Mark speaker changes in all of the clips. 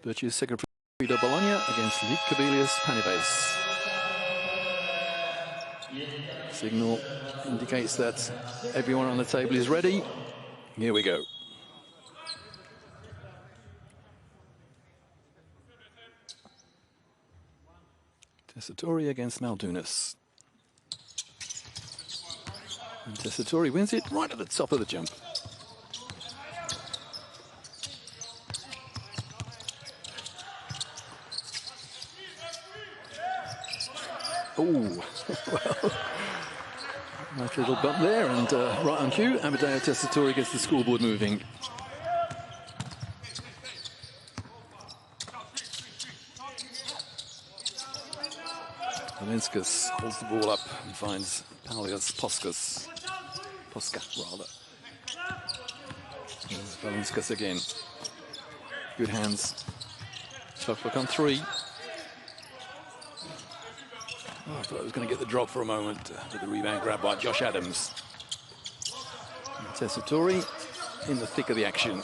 Speaker 1: Virtue's second Frido Bologna against Litkavelius Panibes. Signal indicates that everyone on the table is ready. Here we go. Tessitore against Maldunas. And Tessitore wins it right at the top of the jump. Oh, well, nice little bump there, and right on cue, Amedeo Tessitore gets the scoreboard moving. Valinskas holds the ball up and finds Paulius Posca, rather. Here's Valinskas again. Good hands. Tough look on three. Oh, I thought I was going to get the drop for a moment with the rebound grab by Josh Adams. And Tessitore in the thick of the action.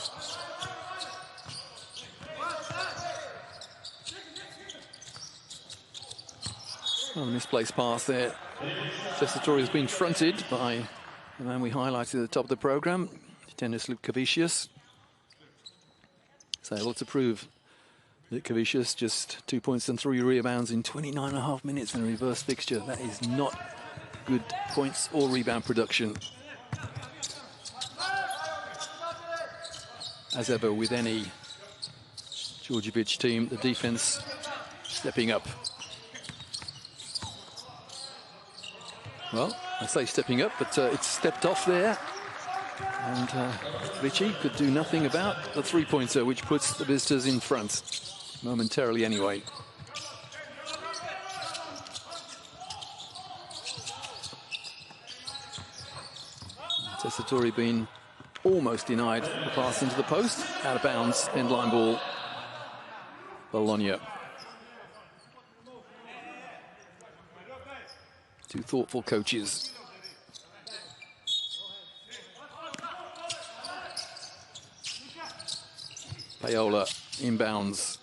Speaker 1: Oh, misplaced pass there. Tessitore has been fronted by the man we highlighted at the top of the programme, Denis Litkavicius. So able to prove Litkavicius just 2 points and 3 rebounds in 29.5 minutes in a reverse fixture. That is not good points or rebound production. As ever with any Djordjevic team, the defense stepping up. Well, I say stepping up, but it's stepped off there. And Ricci could do nothing about the three-pointer, which puts the visitors in front. Momentarily anyway. Tessitore being almost denied the pass into the post. Out of bounds, end line ball. Bologna. Two thoughtful coaches. Paola inbounds.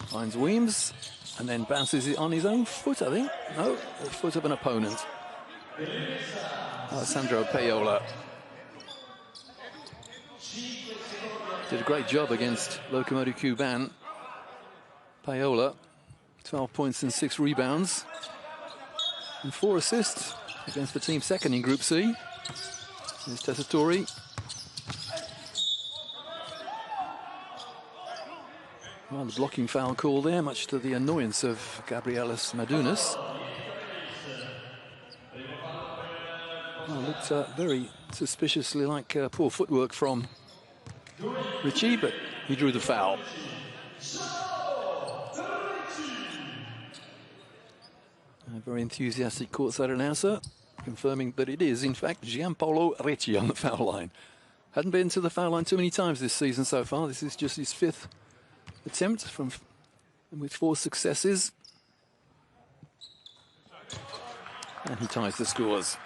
Speaker 1: Finds Weems and then bounces it on his own foot, I think. No, the foot of an opponent. Alessandro Paola did a great job against Lokomotiv Kuban. Paola, 12 points and 6 rebounds and 4 assists against the team second in Group C. Here's Tessitore. Well, the blocking foul call there, much to the annoyance of Gabrielis Madunas. Well, looked very suspiciously like poor footwork from Ricci, but he drew the foul. A very enthusiastic courtside announcer confirming that it is, in fact, Gianpaolo Ricci on the foul line. Hadn't been to the foul line too many times this season so far. This is just his 5th attempt with 4 successes. And he ties the scores.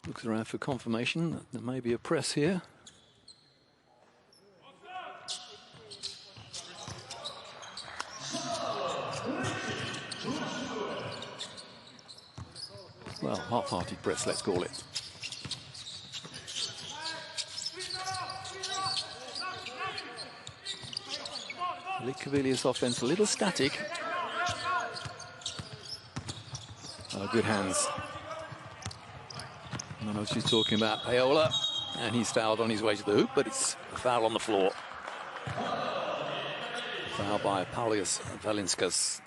Speaker 1: Looks around for confirmation that there may be a press here. Well, half-hearted press, let's call it. Litkavelius offense a little static. Oh, good hands. I know she's talking about Paola, and he's fouled on his way to the hoop, but it's a foul on the floor. A foul by Paulius Valinskas.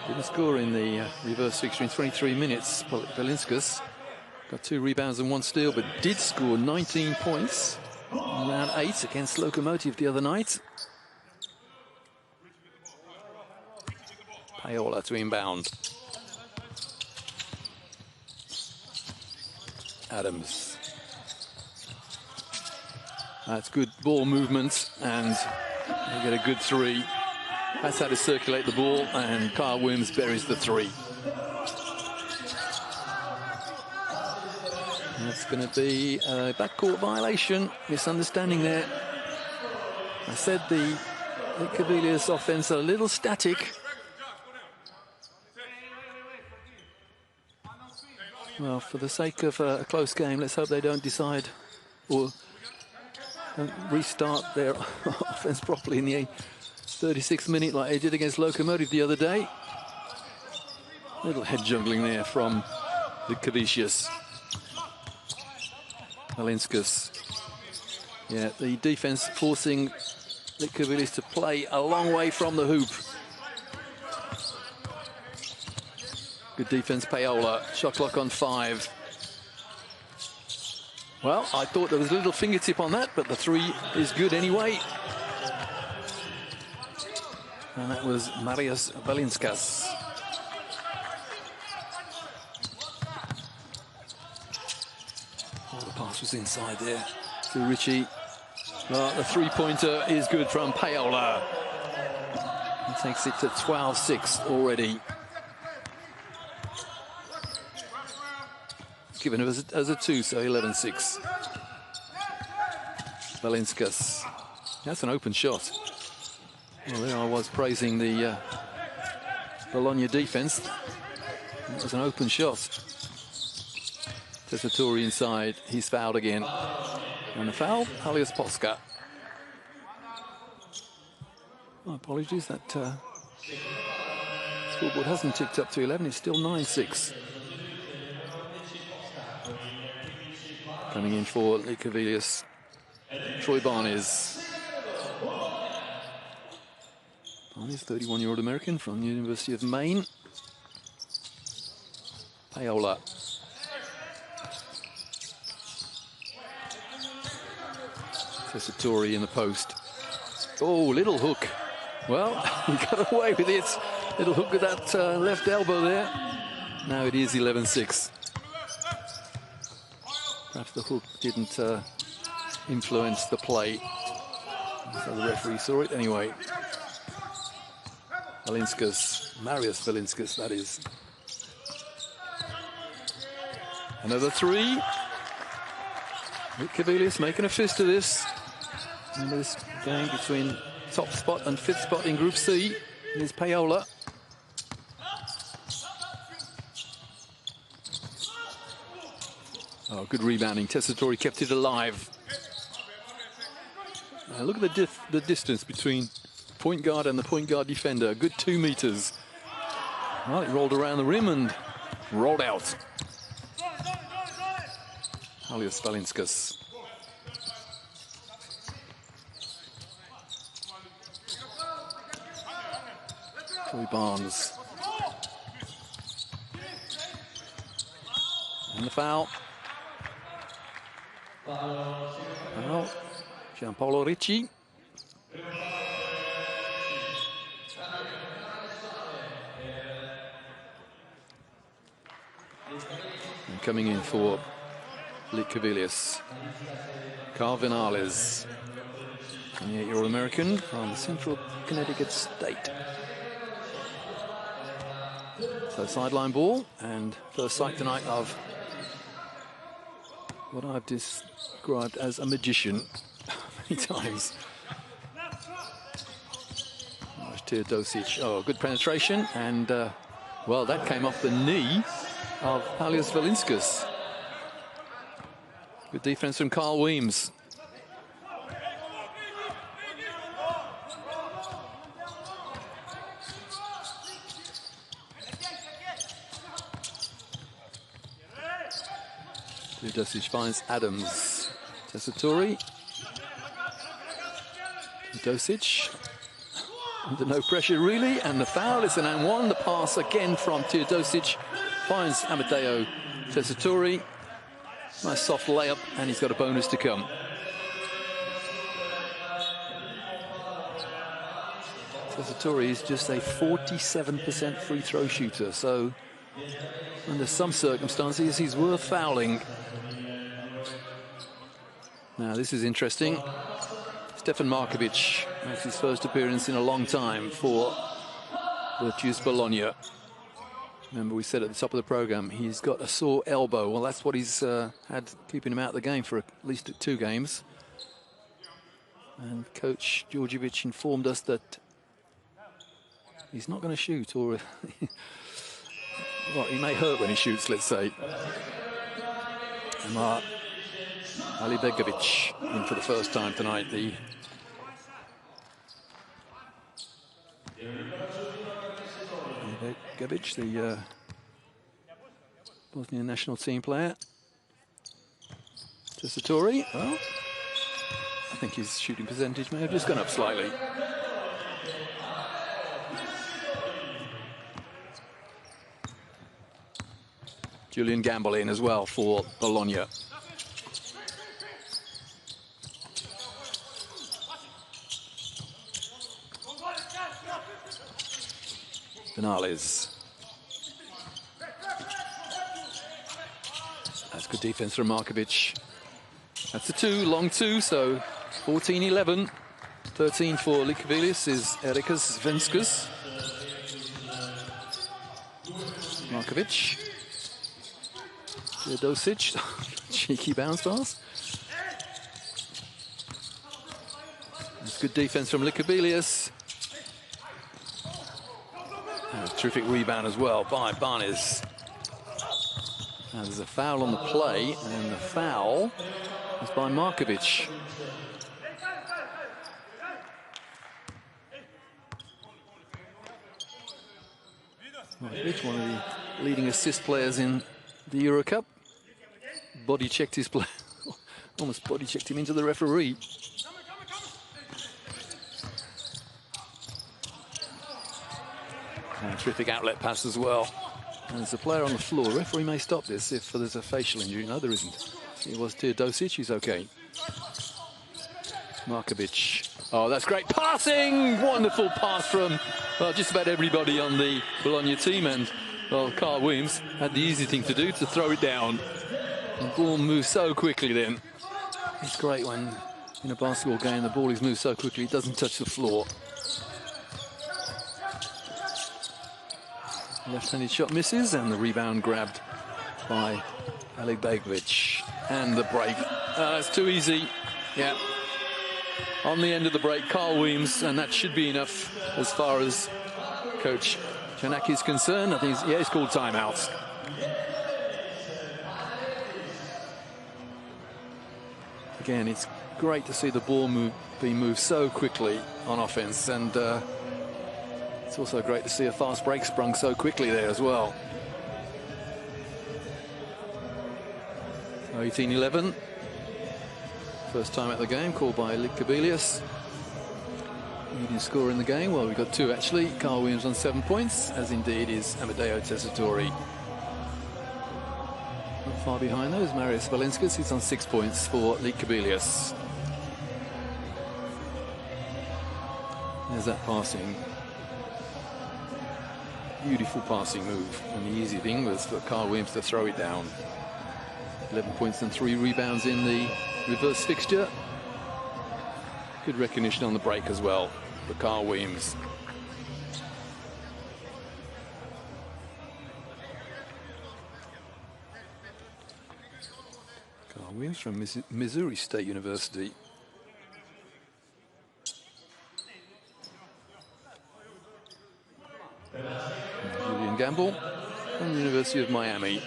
Speaker 1: Didn't score in the reverse fixture in 23 minutes. Valinskas got 2 rebounds and 1 steal, but did score 19 points in round 8 against Lokomotiv the other night. Paola to inbound. Adams. That's good ball movement, and they get a good 3. That's how to circulate the ball, and Kyle Williams buries the three. That's going to be a backcourt violation. Misunderstanding there. I said the Cavaliers offense a little static. Well, for the sake of a close game, let's hope they don't decide or restart their offense properly in the 36th minute like they did against Lokomotiv the other day. Little head juggling there from the Kavicius. Valinskas. Yeah, the defense forcing the Cavaliers to play a long way from the hoop. Good defense, Paola. Shot clock on 5. Well, I thought there was a little fingertip on that, but the 3 is good anyway. And that was Marius Valinskas. Oh, the pass was inside there to Richie. Well, the 3-pointer is good from Paola. He takes it to 12-6 already. Given it as a 2, so 11-6. Valinskas. That's an open shot. Well, there I was praising the Bologna defense. It was an open shot. Tessitore inside. He's fouled again. And the foul, Halios Polska. Oh, apologies, that scoreboard hasn't ticked up to 11. It's still 9-6. Coming in for Likavilius, Troy Barnes. Barnes, 31-year-old American from the University of Maine. Paola. Tessitore in the post. Oh, little hook. Well, he got away with it. Little hook with that left elbow there. Now it is 11-6. Perhaps the hook didn't influence the play. So the referee saw it anyway. Valinskas, Marius Valinskas, that is. Another 3. Cavaliers making a fist of this. Remember this game between top spot and 5th spot in Group C. Here's Paola. Oh, good rebounding. Tessitore kept it alive. Look at the distance between point guard and the point guard defender. A good 2 meters. Well, it rolled around the rim and rolled out. Halios Valinskas. Troy Barnes. And the foul. Well, Gianpaolo Ricci. And coming in for Likavilius. Carl Vinales, 28-year-old American from Central Connecticut State. So sideline ball, and first sight tonight of what I've described as a magician many times. Teodosic. Oh, good penetration, and well, that came off the knee of Halios Valinskas. Good defense from Carl Weems. Teodosic finds Adams. Tessitore. Teodosic. Under no pressure, really, and the foul is an and one. The pass again from Teodosic finds Amadeo Tessitore. Nice soft layup, and he's got a bonus to come. Tessitore is just a 47% free throw shooter, so under some circumstances he's worth fouling. Now this is interesting. Stefan Markovic makes his first appearance in a long time for Virtus Bologna. Remember, we said at the top of the program, he's got a sore elbow. Well, that's what he's had keeping him out of the game for at least 2 games. And Coach Djordjevic informed us that he's not going to shoot, or well, he may hurt when he shoots, let's say. Amar Alibegovic in for the first time tonight. The Alibegovic, the Bosnian national team player. Tessitore, well, I think his shooting percentage may have just gone up slightly. Julian Gamble in as well for Bologna. Vinales. That's good defense from Markovic. That's a 2, long 2, so 14-11. 13 for Likavelius is Erikas Venskus. Markovic. Dosic. Cheeky bounce pass. That's good defense from Likavelius. Terrific rebound as well by Barnes. Now there's a foul on the play, and the foul is by Markovic. Markovic, one of the leading assist players in the Euro Cup. Body checked his play, almost body checked him into the referee. Terrific outlet pass as well. And there's a player on the floor. Referee may stop this if there's a facial injury. No, there isn't. It was Dosic. He's okay. Markovic. Oh, that's great passing! Wonderful pass from, well, just about everybody on the Bologna team. And, well, Carl Williams had the easy thing to do, to throw it down. The ball moves so quickly then. It's great when, in a basketball game, the ball is moved so quickly it doesn't touch the floor. Left-handed shot misses, and the rebound grabbed by Alibegovic. And the break. It's too easy. Yeah. On the end of the break, Carl Williams, and that should be enough as far as Coach Janak is concerned. I think he's called timeouts. Again, it's great to see the ball being moved so quickly on offense, and it's also great to see a fast break sprung so quickly there as well. 18-11. First time at the game, called by Likavelius. Leading scorer in the game. Well, we've got 2 actually. Carl Williams on 7 points, as indeed is Amedeo Tessitore. Not far behind those, Marius Valinskas. He's on 6 points for Likavelius. There's that passing. Beautiful passing move, and the easy thing was for Carl Williams to throw it down. 11 points and 3 rebounds in the reverse fixture. Good recognition on the break as well for Carl Williams. Carl Williams from Missouri State University. Julian Gamble from the University of Miami.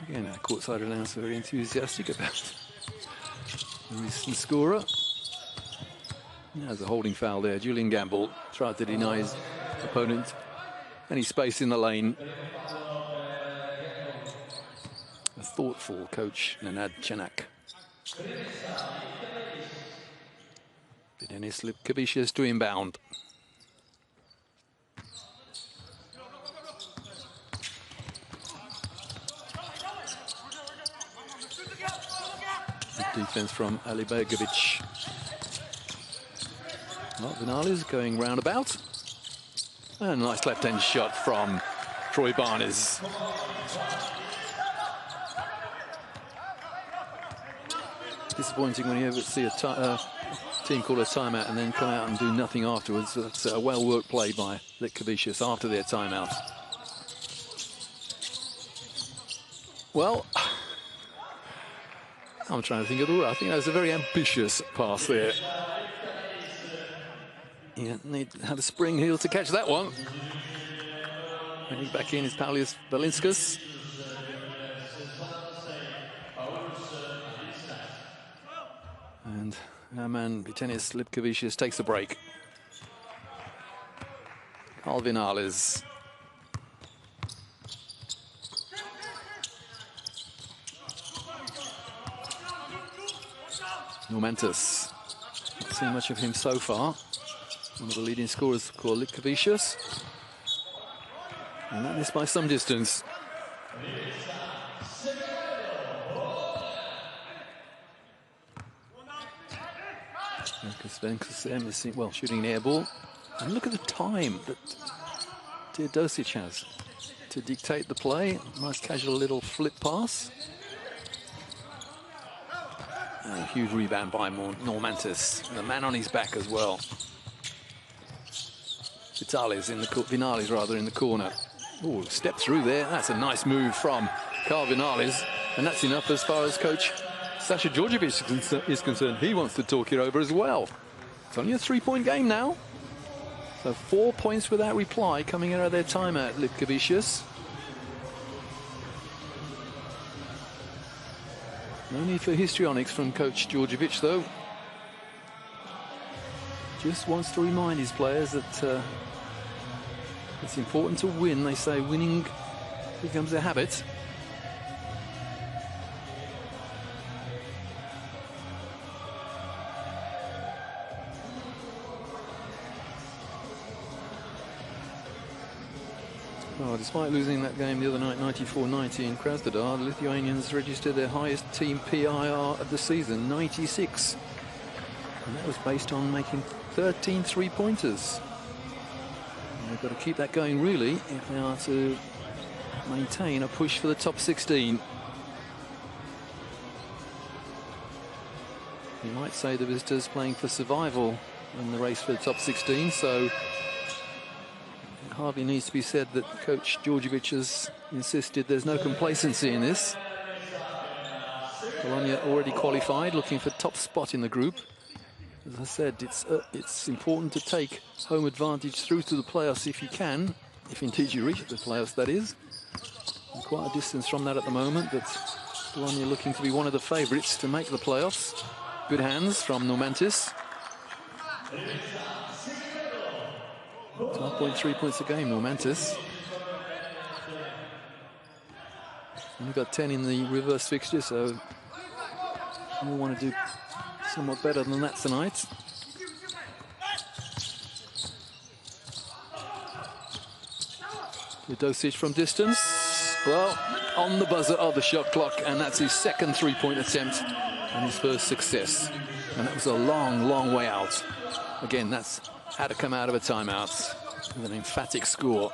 Speaker 1: Again, our courtside announcer very enthusiastic about the recent scorer. There's a holding foul there. Julian Gamble tried to deny his opponent any space in the lane. A thoughtful coach, Nenad Janak. Dennis Lipkavicius to inbound. Good defense from Alibegovic. Well, Vinales going roundabout. And a nice left-hand shot from Troy Barnes. Disappointing when you ever see a team call a timeout and then come out and do nothing afterwards. That's a well-worked play by Litkevicius after their timeout. Well, I'm trying to think of the word. I think that was a very ambitious pass there. Yeah, had a spring heel to catch that one. Heading back in is Paulius Valinskas. And our man Vytenis Lipkevicius takes a break. Carl Vinales. Normantis. Not seen much of him so far. One of the leading scorers called Lipkevicius. And that is by some distance. Venkus there missing, well, shooting an air ball. And look at the time that Teodosic has to dictate the play. Nice casual little flip pass. And a huge rebound by Normantis. The man on his back as well. Vinales in the corner. Oh, step through there. That's a nice move from Carl Vinales. And that's enough as far as coach Sasha Djordjevic is concerned. He wants to talk it over as well. It's only a 3-point game now. So 4 points without reply coming out of their timeout, Litkevicius. No need for histrionics from coach Djordjevic, though. Just wants to remind his players that it's important to win. They say winning becomes a habit. Oh, despite losing that game the other night, 94-90 in Krasnodar, the Lithuanians registered their highest team PIR of the season, 96. And that was based on making 13 three-pointers. They've got to keep that going, really, if they are to maintain a push for the top 16. You might say the visitors playing for survival in the race for the top 16, so it hardly needs to be said that coach Djordjevic has insisted there's no complacency in this. Bologna already qualified, looking for top spot in the group. As I said, it's important to take home advantage through to the playoffs if you can, if indeed you reach the playoffs, that is. And quite a distance from that at the moment, but Bologna looking to be one of the favourites to make the playoffs. Good hands from Normantis. 12.3 points a game, Normantis. Only got 10 in the reverse fixture, so we want to do somewhat better than that tonight. Teodosic from distance. Well, on the buzzer of the shot clock, and that's his second three-point attempt and his first success. And that was a long, long way out. Again, that's had to come out of a timeout with an emphatic score.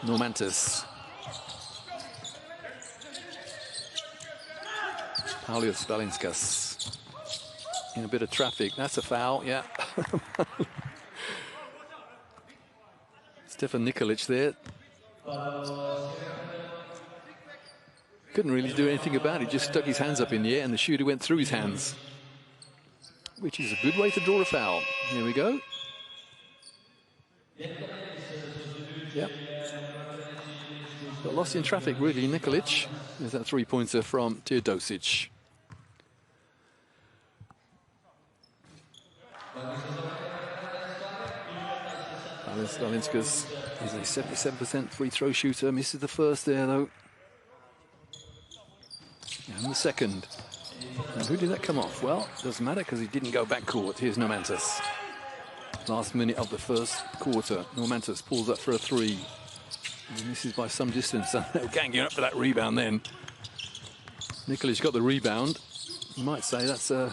Speaker 1: Normantis. Paulius Valinskas. In a bit of traffic. That's a foul, yeah. Stefan Nikolic there. Couldn't really do anything about it. Just stuck his hands up in the air and the shooter went through his hands. Which is a good way to draw a foul. Here we go. Yep. Got lost in traffic, really, Nikolic. There's that three-pointer from Teodosic. Valinskas is a 77% free throw shooter. Misses the first there, though. And the second. And who did that come off? Well, doesn't matter because he didn't go backcourt. Here's Normantis. Last minute of the first quarter. Normantis pulls up for a three. And misses by some distance. They're ganging up for that rebound then. Nikolic got the rebound. You might say that's a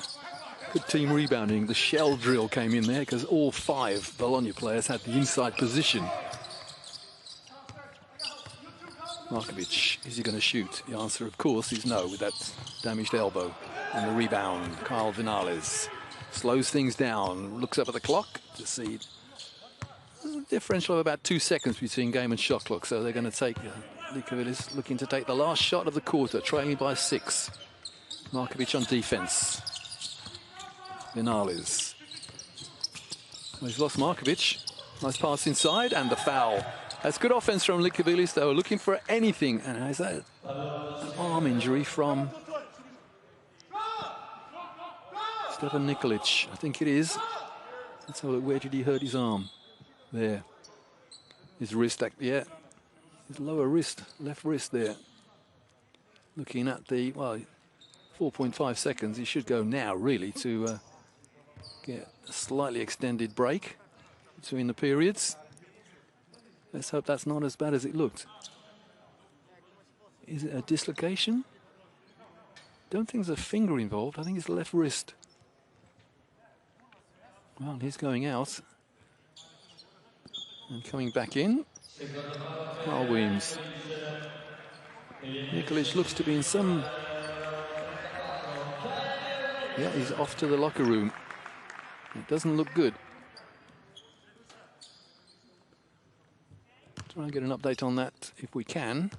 Speaker 1: good team rebounding. The shell drill came in there because all 5 Bologna players had the inside position. Markovic, is he going to shoot? The answer, of course, is no with that damaged elbow. And the rebound, Kyle Vinales slows things down, looks up at the clock to see a differential of about 2 seconds between game and shot clock. So they're going to take, Likavilis looking to take the last shot of the quarter, trailing by 6. Markovic on defense. Vinales. Well, he's lost Markovic. Nice pass inside, and the foul. That's good offense from Likavilis. They were looking for anything, and has that an arm injury from Stefan Nikolic, I think it is. Let's have a look. Where did he hurt his arm? There. His wrist, yeah. His lower wrist, left wrist there. Looking at the, well, 4.5 seconds. He should go now, really, to get a slightly extended break between the periods. Let's hope that's not as bad as it looked. Is it a dislocation? Don't think there's a finger involved. I think it's the left wrist. Well, he's going out. And coming back in, Carl Williams. Nikolic looks to be in some... Yeah, he's off to the locker room. It doesn't look good. Try and get an update on that if we can.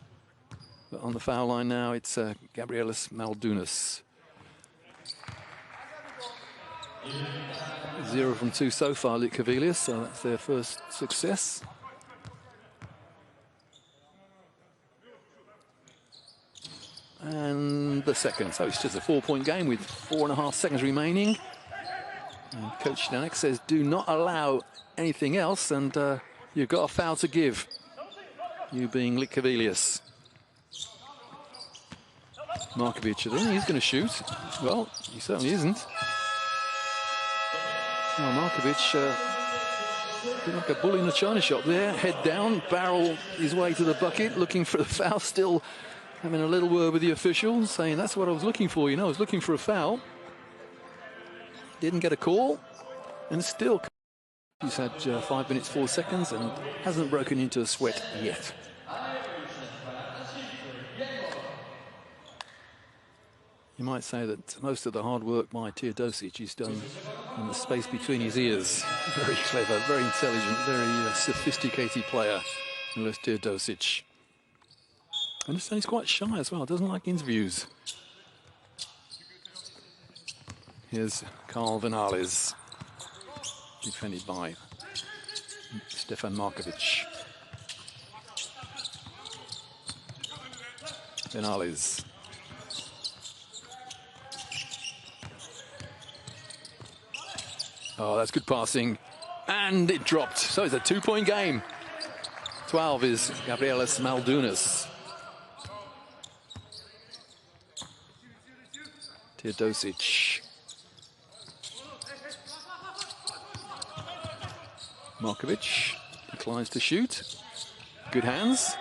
Speaker 1: But on the foul line now, it's Gabrielis Maldunas. 0 from 2 so far, Likavilis, so that's their first success. And the second, so it's just a 4-point game with 4.5 seconds remaining. And Coach Danek says, do not allow anything else, and you've got a foul to give. You being Likavilis. Markovic, I think he's going to shoot. Well, he certainly isn't. Well, Markovic looking like a bull in a china shop there. Head down, barrel his way to the bucket, looking for the foul, still having a little word with the official, saying that's what I was looking for, you know, I was looking for a foul. Didn't get a call, and still he's had 5 minutes, 4 seconds, and hasn't broken into a sweat yet. You might say that most of the hard work by Teodosic is done in the space between his ears. Very clever, very intelligent, very sophisticated player, Milos Teodosic. I understand he's quite shy as well, doesn't like interviews. Here's Carl Vinales, defended by Stefan Markovic. Vinales. Oh, that's good passing. And it dropped. So it's a 2-point game. 12 is Gabrielis Maldunas. Teodosic. Markovic declines to shoot. Good hands.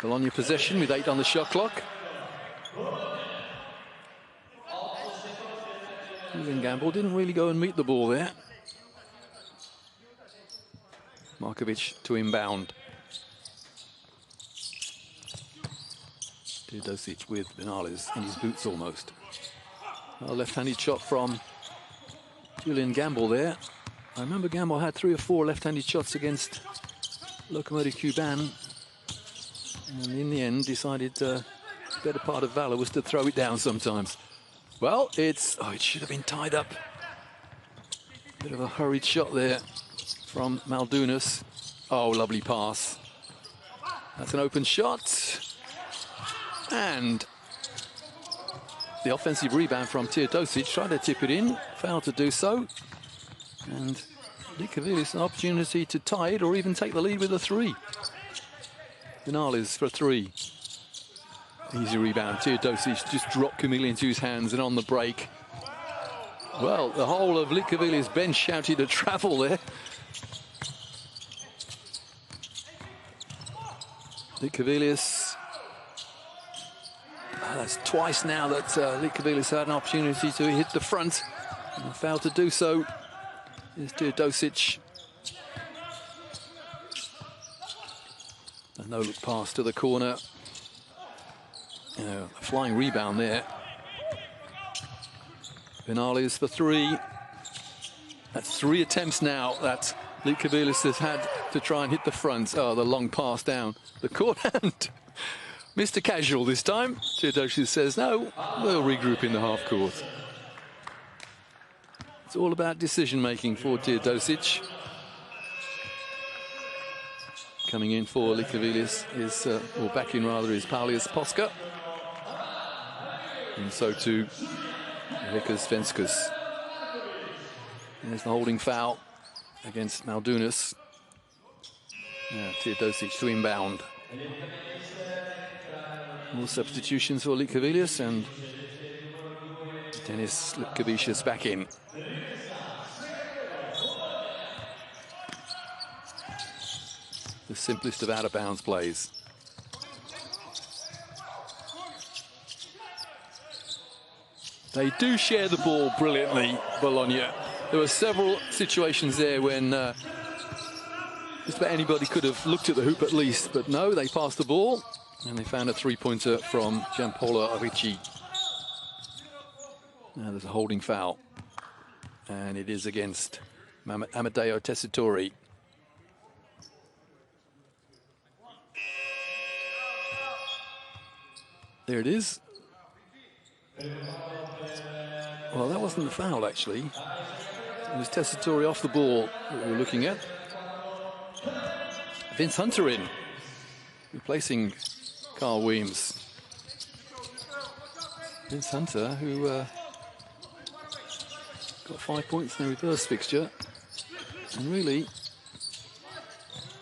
Speaker 1: Bologna possession with 8 on the shot clock. Gamble didn't really go and meet the ball there. Markovic to inbound. Teodosic with Vinales in his boots almost. A left-handed shot from Julian Gamble there. I remember Gamble had 3 or 4 left-handed shots against Lokomotiv Kuban, and in the end decided the better part of valor was to throw it down sometimes. Well, it should have been tied up. Bit of a hurried shot there from Maldunas. Oh, lovely pass. That's an open shot. And the offensive rebound from Teodosic, tried to tip it in, failed to do so. And Likavilis an opportunity to tie it or even take the lead with a 3. Vinales for a 3. Easy rebound. Teodosic just dropped Camille into his hands, and on the break, well, the whole of Likavilis' bench shouted a travel there. Likavilis. That's twice now that Likavilis had an opportunity to hit the front and failed to do so. Here's Teodosic. A no-look pass to the corner. A flying rebound there. Vinales for three. That's 3 attempts now that Liukavelius has had to try and hit the front. Oh, the long pass down the court hand. Mr. Casual this time. Teodosic says, no, we'll regroup in the half court. It's all about decision-making for Teodosic. Coming in for Liukavelius is, or back in rather, is Paulius Posca. And so too, Vikas Venskus. There's the holding foul against Maldunas. Teodosic to inbound. More substitutions for Liukavelius, and Denis Liukavicius back in. The simplest of out-of-bounds plays. They do share the ball brilliantly, Bologna. There were several situations there when just about anybody could have looked at the hoop at least, but no, they passed the ball and they found a three-pointer from Giampaolo Ricci. Now there's a holding foul, and it is against Amedeo Tessitore. There it is. Well, that wasn't the foul, actually. It was Tessitore off the ball that we were looking at. Vince Hunter in, replacing Carl Weems. Vince Hunter, who got 5 points in the reverse fixture. And really,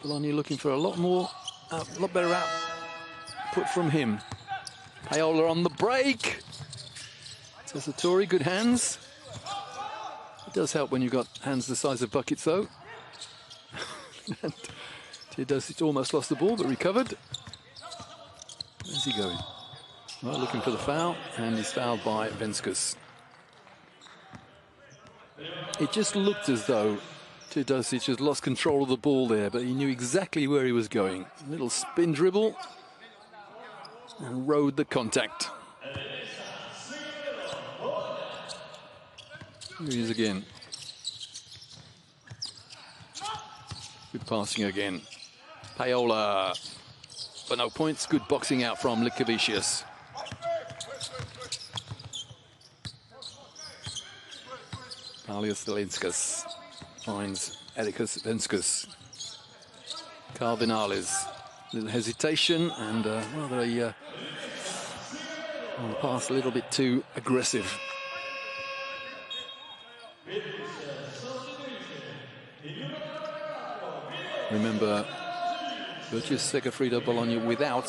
Speaker 1: Bologna looking for a lot better output from him. Paola on the break. Tessitore, good hands. It does help when you've got hands the size of buckets, though. And Teodosic almost lost the ball, but recovered. Where's he going? Well, looking for the foul, and he's fouled by Venskus. It just looked as though Teodosic has lost control of the ball there, but he knew exactly where he was going. A little spin dribble, and rode the contact. Here he is again. Good passing again. Paola, but no points. Good boxing out from Liukavicius. Paulius Venskus finds Erikas Venskus. Carl Vinales. Little hesitation and rather a on the pass a little bit too aggressive. Remember, Virtus Segafredo Bologna without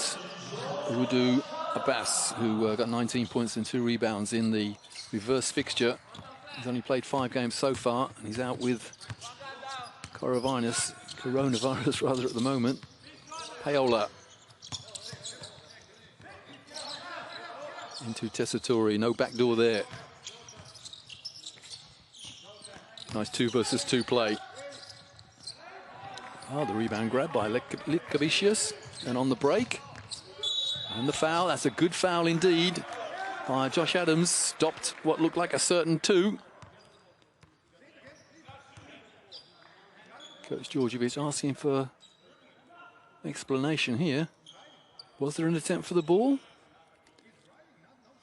Speaker 1: Udu Abbas, who got 19 points and 2 rebounds in the reverse fixture. He's only played 5 games so far, and he's out with coronavirus rather, at the moment. Paola into Tessitore, no backdoor there. Nice 2 versus 2 play. Oh, the rebound grab by Liukavicius, and on the break. And the foul, that's a good foul indeed by Josh Adams. Stopped what looked like a certain 2. Coach Djordjevic asking for explanation here. Was there an attempt for the ball?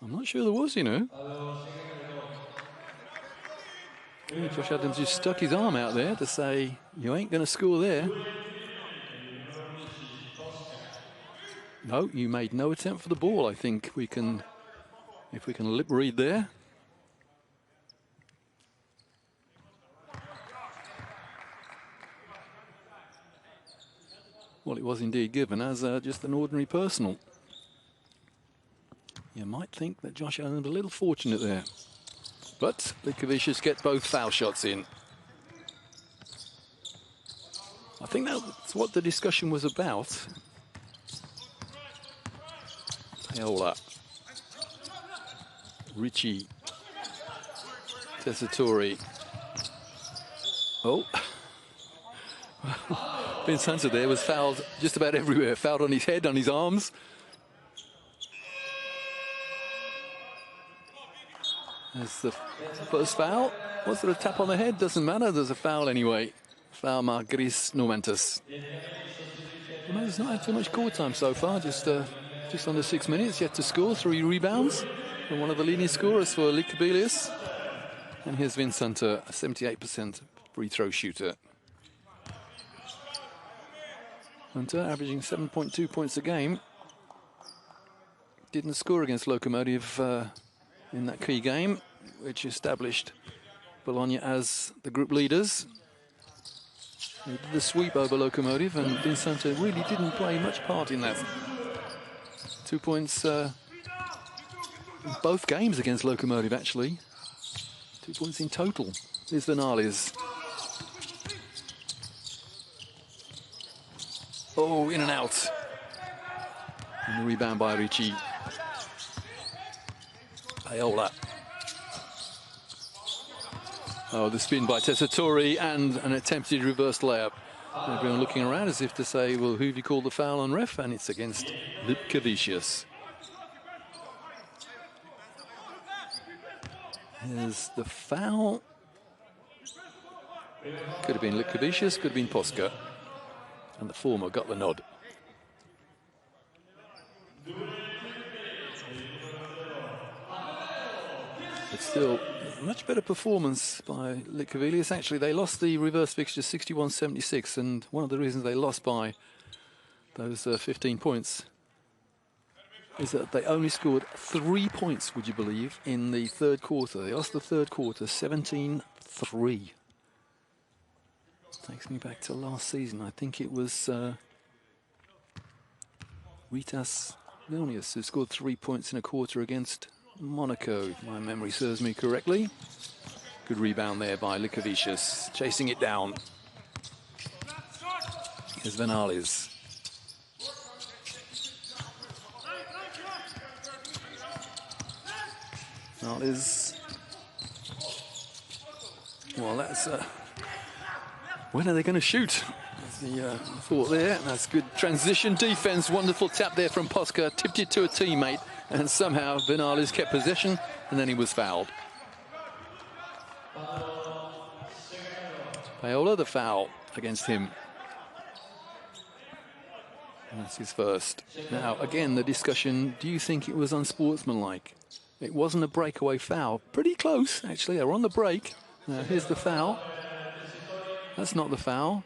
Speaker 1: I'm not sure there was, you know. Yeah, Josh Adams just stuck his arm out there to say, you ain't going to score there. No, you made no attempt for the ball, I think we can, if we can lip read there. Well, it was indeed given as just an ordinary personal. You might think that Josh Adams a little fortunate there. But Liukavicius gets both foul shots in. I think that's what the discussion was about. Paola. Ricci. Tessitore. Oh. Vince Hunter there was fouled just about everywhere. Fouled on his head, on his arms. There's the first foul. Was there a tap on the head? Doesn't matter. There's a foul anyway. Foul Margris Normantas. Normantas not had too much court time so far. Just under 6 minutes. Yet to score. 3 rebounds. And one of the leading scorers for Likabilius. And here's Vincent, a 78% free throw shooter. Hunter averaging 7.2 points a game. Didn't score against Lokomotiv in that key game, which established Bologna as the group leaders. They did the sweep over Lokomotiv, and Vincent really didn't play much part in that. 2 points in both games against Lokomotiv, actually. 2 points in total. Here's Vinales. Oh, in and out. And the rebound by Ricci. Paola. Oh, the spin by Tessitore and an attempted reverse layup. Everyone looking around as if to say, well, who have you called the foul on ref? And it's against Lipkavicius. Here's the foul. Could have been Lipkavicius, could have been Posca. And the former got the nod. But still, much better performance by Likabilius. Actually, they lost the reverse fixture 61-76, and one of the reasons they lost by those 15 points is that they only scored 3 points, would you believe, in the third quarter. They lost the third quarter 17-3. Takes me back to last season. I think it was Ritas Vilnius who scored 3 points in a quarter against Monaco, if my memory serves me correctly. Good rebound there by Likavicius, chasing it down. Here's Vinales. Vinales. Well, that's... when are they going to shoot? That's the thought there. That's good transition defense. Wonderful tap there from Posca. Tipped it to a teammate. And somehow Vinales kept possession, and then he was fouled. Paola, the foul against him. And that's his first. Now, again, the discussion, do you think it was unsportsmanlike? It wasn't a breakaway foul. Pretty close, actually. They were on the break. Now, here's the foul. That's not the foul.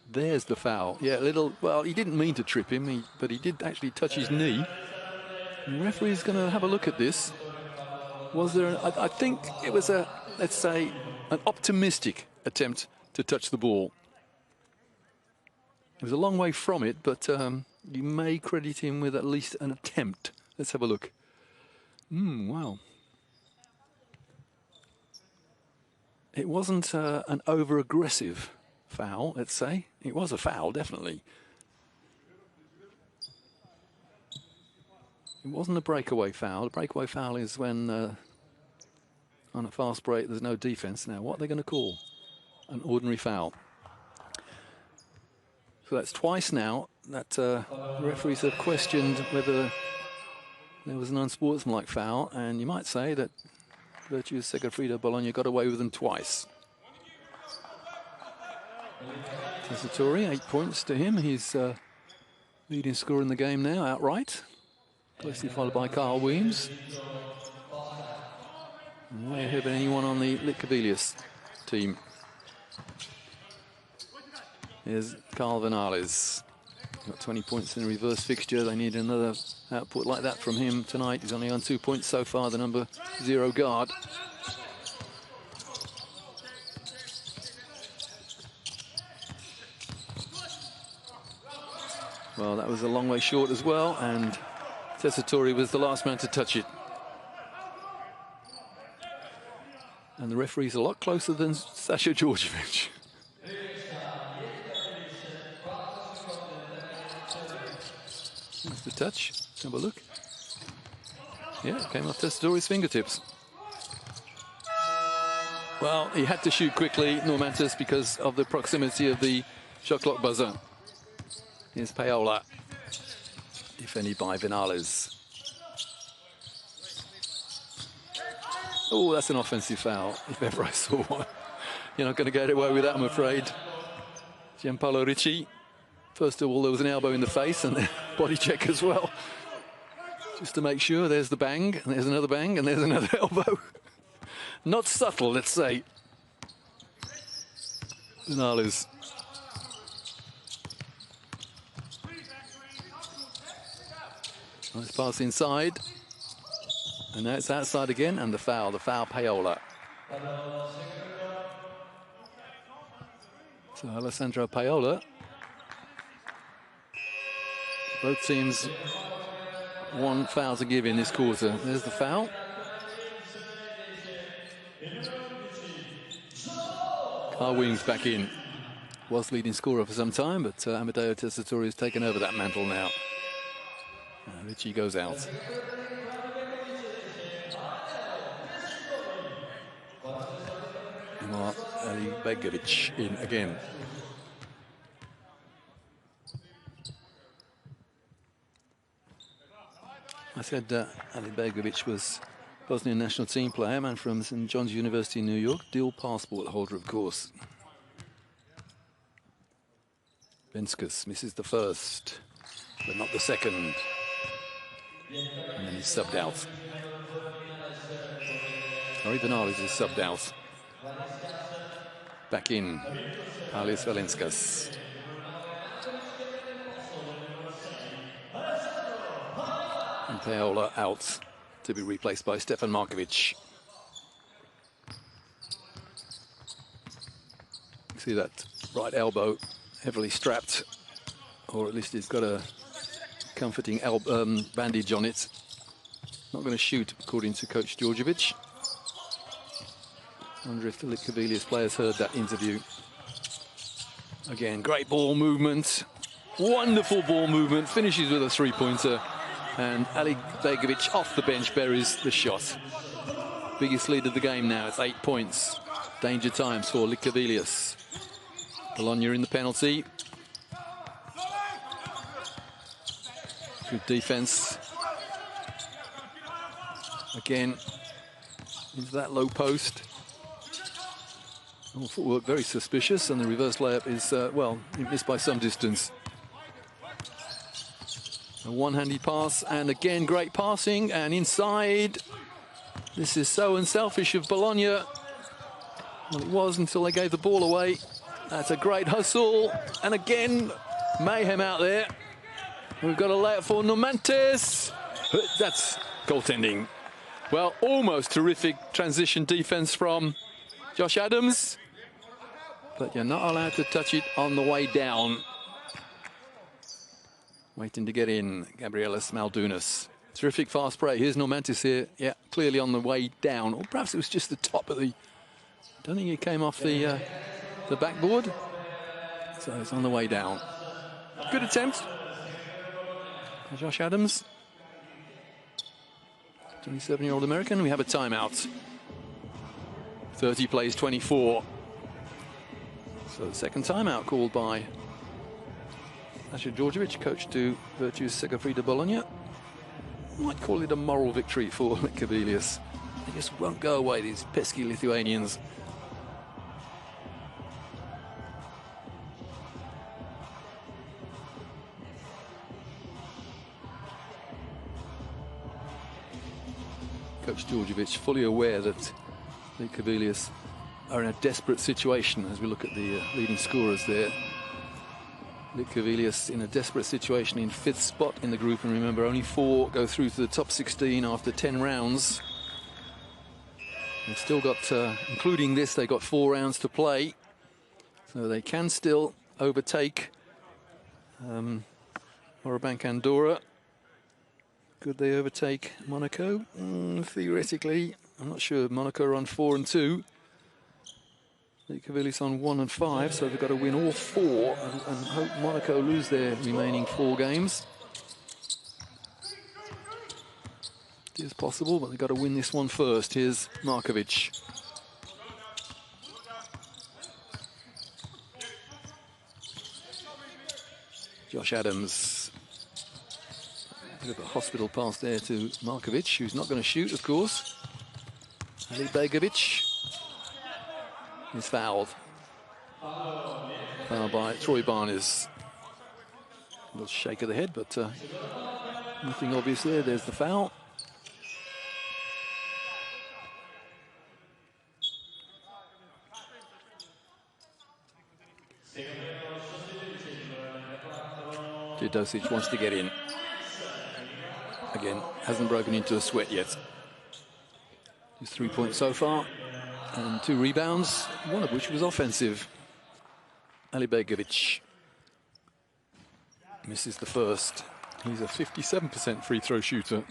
Speaker 1: There's the foul. Yeah, well, he didn't mean to trip him, but he did actually touch his knee. The referee's going to have a look at this. Was there, I think it was let's say, an optimistic attempt to touch the ball. It was a long way from it, but you may credit him with at least an attempt. Let's have a look. Wow. It wasn't an over-aggressive foul, let's say. It was a foul, definitely. It wasn't a breakaway foul. A breakaway foul is when on a fast break there's no defense. Now, what are they going to call? An ordinary foul. So that's twice now that referees have questioned whether there was an unsportsmanlike foul, and you might say that Virtuous Segafredo Bologna got away with them twice. Tessitore, 8 points to him. He's leading scorer in the game now, outright. Closely followed by Carl Williams. And way ahead of anyone on the Likabilius team. Here's Carl Vinales. Got 20 points in the reverse fixture. They need another output like that from him tonight. He's only on 2 points so far, the number 0 guard. Well, that was a long way short as well, and Tessitore was the last man to touch it. And the referee's a lot closer than Sasha Djordjevic. That's the touch. Let's have a look. Yeah, it came off Tessitore's fingertips. Well, he had to shoot quickly, Normantas, because of the proximity of the shot clock buzzer. Here's Paola, defended by Vinales. Oh, that's an offensive foul, if ever I saw one. You're not going to get away with that, I'm afraid. Gianpaolo Ricci. First of all, there was an elbow in the face and then body check as well. Just to make sure. There's the bang, and there's another bang, and there's another elbow. Not subtle, let's say. Vinales. Nice pass inside. And now it's outside again, and the foul Paola. So Alessandro Paola. Both teams one foul to give in this quarter. There's the foul. Carl Williams back in. Was leading scorer for some time, but Amedeo Tessitore has taken over that mantle now. Ricci goes out. Ali Begovic in again. I said Ali Begovic was Bosnian national team player, man from St. John's University in New York, dual passport holder, of course. Benskus misses the first, but not the second. And then he's subbed out. Sorry, Vinales is subbed out. Back in, Paulius Valinskas. And Paola out to be replaced by Stefan Markovic. See that right elbow heavily strapped, or at least it's got a comforting bandage on it. Not going to shoot, according to Coach Djordjevic. I wonder if the Litkavelius players heard that interview. Again, great ball movement. Wonderful ball movement. Finishes with a three-pointer. And Ali Begovic off the bench buries the shot. Biggest lead of the game now. It's 8 points. Danger times for Litkavelius. Bologna in the penalty. Good defense. Again, into that low post. Footwork very suspicious, and the reverse layup is, well, missed by some distance. A one-handed pass, and again, great passing, and inside. This is so unselfish of Bologna. Well, it was until they gave the ball away. That's a great hustle, and again, mayhem out there. We've got a layup for Normantes. That's goaltending. Well, almost terrific transition defense from Josh Adams, but you're not allowed to touch it on the way down. Waiting to get in, Gabrielis Maldunas. Terrific fast break. Here's Normantis here. Yeah, clearly on the way down, or perhaps it was just the top of the. I don't think it came off the backboard. So it's on the way down. Good attempt. Josh Adams, 27-year-old American. We have a timeout. 30 plays 24. So the second timeout called by Asher Djordjevic, coach to Virtus Segafredo Bologna. Might call it a moral victory for Litkavelius. They just won't go away, these pesky Lithuanians. Coach Djordjevic fully aware that Litkavelius are in a desperate situation as we look at the leading scorers there. Litkavelius in a desperate situation in 5th spot in the group, and remember, only 4 go through to the top 16 after 10 rounds. They've still got, including this, they've got 4 rounds to play, so they can still overtake Morabank Andorra. Could they overtake Monaco? Theoretically, I'm not sure. Monaco are on 4 and 2. Litkavelius on 1 and 5, so they've got to win all 4 and hope Monaco lose their remaining 4 games. It is possible, but they've got to win this one first. Here's Markovic. Josh Adams. A bit of a hospital pass there to Markovic, who's not going to shoot, of course. Ali Begovic is fouled. Fouled by Troy Barnes. A little shake of the head, but nothing obvious there. There's the foul. Teodosic wants to get in. Again, hasn't broken into a sweat yet. Just 3 points so far, and 2 rebounds, one of which was offensive. Ali Begovic misses the first. He's a 57% free throw shooter.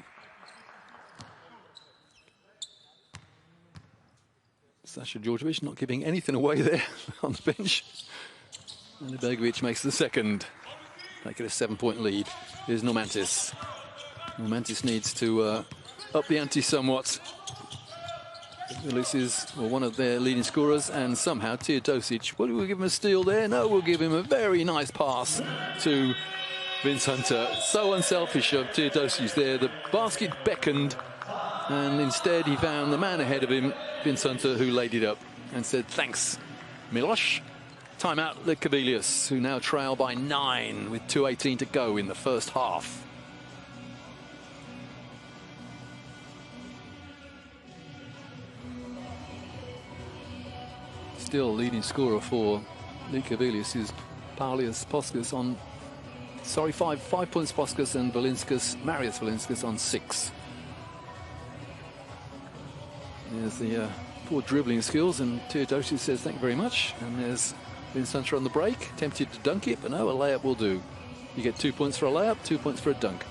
Speaker 1: Sasha Djordjevic not giving anything away there on the bench. Ali Begovic makes the second. Make it a 7-point lead. Here's Normantis. Normantis needs to up the ante somewhat. This is one of their leading scorers, and somehow Teodosic, what do we give him a steal there? No, we'll give him a very nice pass to Vince Hunter. So unselfish of Teodosic there. The basket beckoned, and instead he found the man ahead of him, Vince Hunter, who laid it up and said, thanks, Miloš. Timeout, Likavelius, who now trail by 9 with 2:18 to go in the first half. Still leading scorer for Likavelius is Paulius Poskas on, sorry, 5 points Poskas, and Marius Valinskas on 6. There's the poor dribbling skills, and Teodosic says thank you very much. And there's Vince Hunter on the break, tempted to dunk it, but no, a layup will do. You get 2 points for a layup, 2 points for a dunk.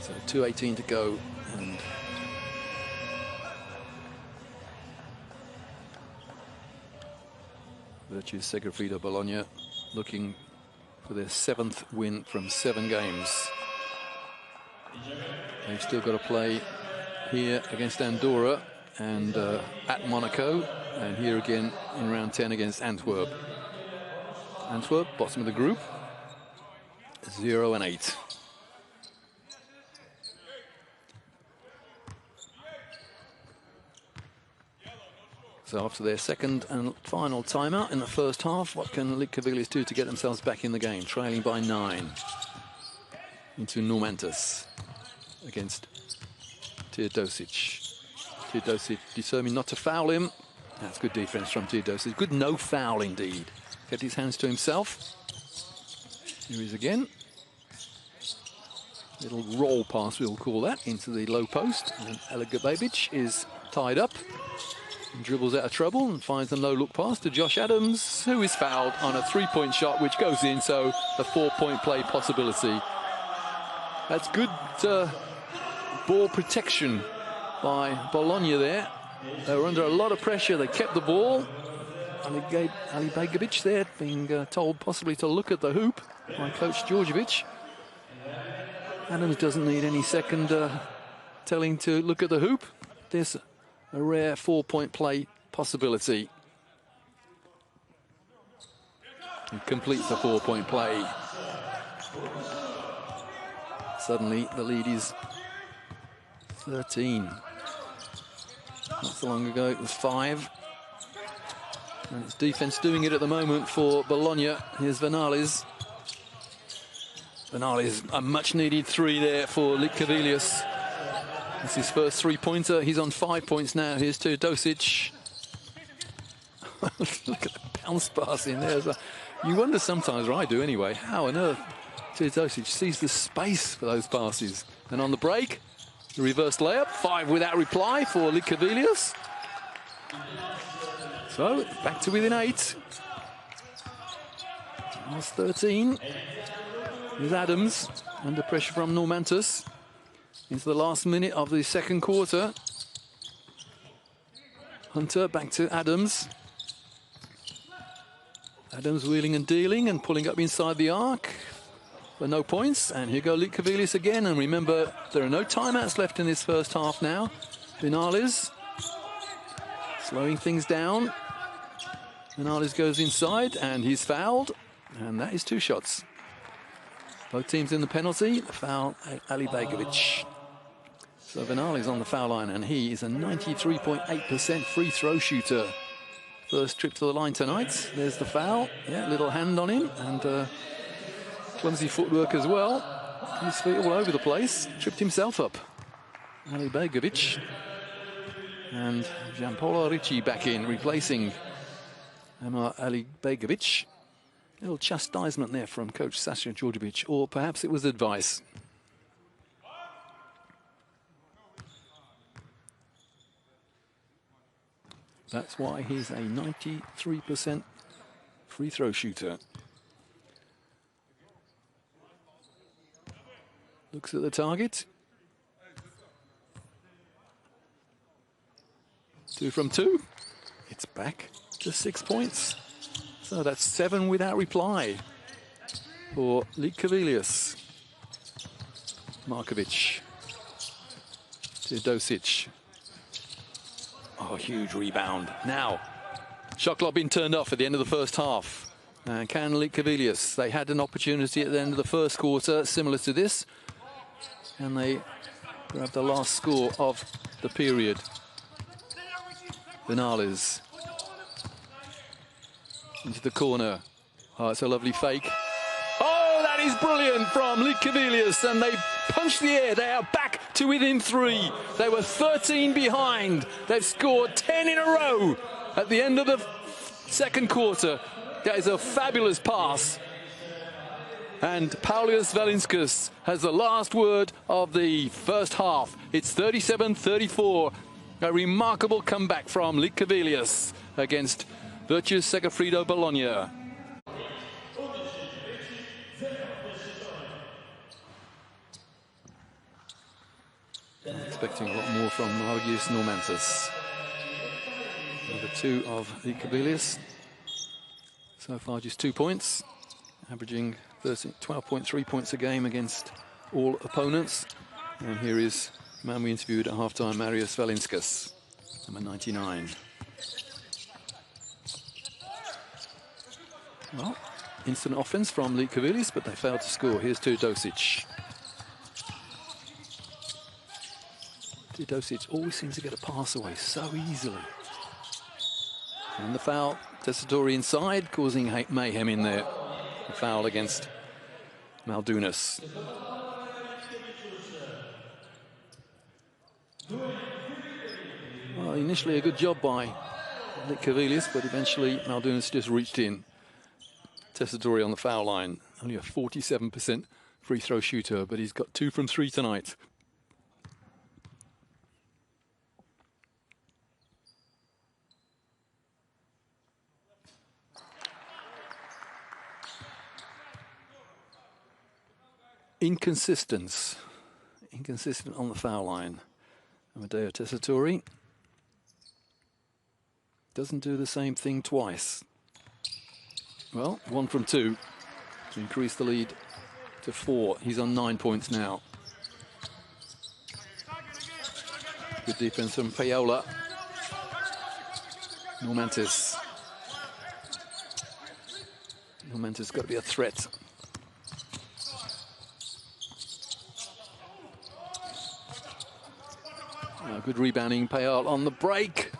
Speaker 1: So 2:18 to go, and Virtus Segafredo Bologna looking for their 7th win from 7 games. They've still got to play here against Andorra and at Monaco, and here again in round 10 against Antwerp. Antwerp, bottom of the group, 0-8. So after their second and final timeout in the first half, what can Likavelius do to get themselves back in the game? Trailing by 9 into Normantis against Teodosic. Teodosic determined not to foul him. That's good defense from Teodosic. Good no foul indeed. Kept his hands to himself. Here he is again. Little roll pass, we'll call that, into the low post. And Elega Babic is tied up. And dribbles out of trouble and finds a no-look pass to Josh Adams, who is fouled on a 3-point shot, which goes in, so a 4-point play possibility. That's good ball protection by Bologna there. They were under a lot of pressure. They kept the ball. Ali Begovic there being told possibly to look at the hoop by Coach Djordjevic. Adams doesn't need any second telling to look at the hoop. There's a rare 4-point play possibility. He completes a 4-point play. Suddenly the lead is 13. Not so long ago it was 5. And it's defense doing it at the moment for Bologna. Here's Vinales. Vinales, a much needed 3 there for Likavelius. It's his first 3-pointer. He's on 5 points now. Here's Teodosic. Look at the bounce pass in there. You wonder sometimes, or I do anyway, how on earth Teodosic sees the space for those passes. And on the break, the reverse layup. 5 without reply for Likavelius. So back to within 8. That's 13. With Adams under pressure from Normantis. Into the last minute of the second quarter. Hunter back to Adams. Adams wheeling and dealing and pulling up inside the arc. But no points. And here go Likavelius again. And remember, there are no timeouts left in this first half now. Vinales slowing things down. Vinales goes inside and he's fouled. And that is 2 shots. Both teams in the penalty. The foul, Ali Begovic. So Vinales on the foul line, and he is a 93.8% free throw shooter. First trip to the line tonight. There's the foul. Yeah, little hand on him, and clumsy footwork as well. His feet all over the place. Tripped himself up. Ali Begovic. And Gianpaolo Ricci back in, replacing Ali Begovic. A little chastisement there from coach Sasha Djordjevic, or perhaps it was advice. That's why he's a 93% free throw shooter. Looks at the target. 2 from 2. It's back to 6 points. So that's 7 without reply for Likavelius. Markovic. Teodosic. Oh, huge rebound. Now, shot clock being turned off at the end of the first half. And can Likavelius, they had an opportunity at the end of the first quarter, similar to this. And they grabbed the last score of the period. Vinales. Into the corner. Oh, it's a lovely fake. Oh, that is brilliant from Likavelius. And they punch the air. They are back to within 3. They were 13 behind. They've scored 10 in a row at the end of the second quarter. That is a fabulous pass. And Paulius Valinskas has the last word of the first half. It's 37-34. A remarkable comeback from Likavelius against Virtus Segafredo Bologna. I'm expecting a lot more from Marius Normantas. Number 2 of Likavelius. So far just 2 points, averaging 12.3 points a game against all opponents. And here is the man we interviewed at halftime, Marius Valinskas, number 99. Well, instant offense from Likavelius, but they failed to score. Here's Teodosic. Teodosic always seems to get a pass away so easily. And the foul, Tessitore inside, causing mayhem in there. A foul against Maldunas. Well, initially a good job by Likavelius, but eventually Maldunas just reached in. Tessitore on the foul line. Only a 47% free throw shooter, but he's got 2 from 3 tonight. Inconsistent on the foul line. Amedeo Tessitore doesn't do the same thing twice. Well, 1 from 2 to increase the lead to 4. He's on 9 points now. Good defense from Paola. Normantas. Normantas got to be a threat. Good rebounding, Payal on the break.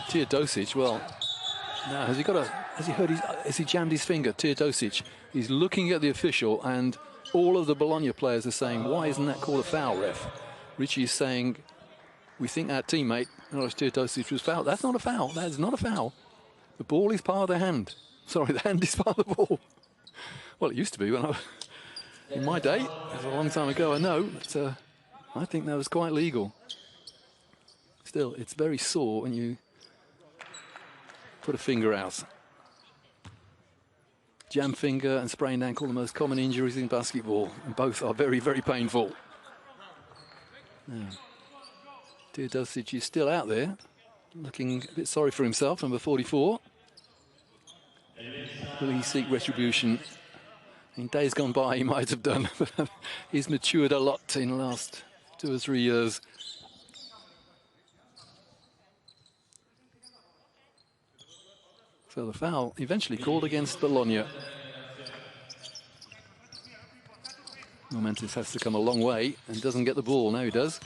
Speaker 1: Teodosic, well, now has he jammed his finger? Teodosic, he's looking at the official, and all of the Bologna players are saying, why isn't that called a foul, ref? Richie is saying, we think our teammate, Teodosic, was fouled. That's not a foul. That is not a foul. The ball is part of the hand. Sorry, the hand is part of the ball. Well, it used to be when in my day. It was a long time ago, I know, but I think that was quite legal. Still, it's very sore when you put a finger out. Jam finger and sprained ankle, the most common injuries in basketball, and both are very, very painful. Teodosic is still out there, looking a bit sorry for himself, number 44. Will he seek retribution? In days gone by, he might have done. He's matured a lot in the last 2 or 3 years. So the foul eventually called against Bologna. Normantis has to come a long way and doesn't get the ball. Now he does.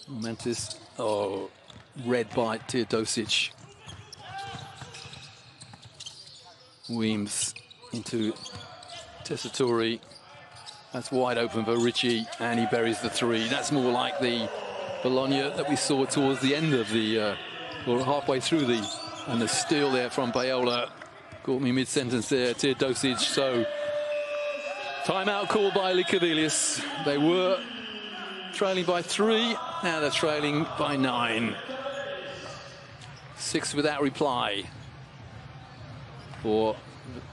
Speaker 1: Normantis, oh, red by Teodosic. Weems into Tessitore. That's wide open for Ricci, and he buries the three. That's more like the Bologna that we saw towards the end of the, or halfway through the, and the steal there from Paola. Caught me mid-sentence there, Teodosic. So, timeout called by Likavelius. They were trailing by 3, now they're trailing by 9. 6 without reply for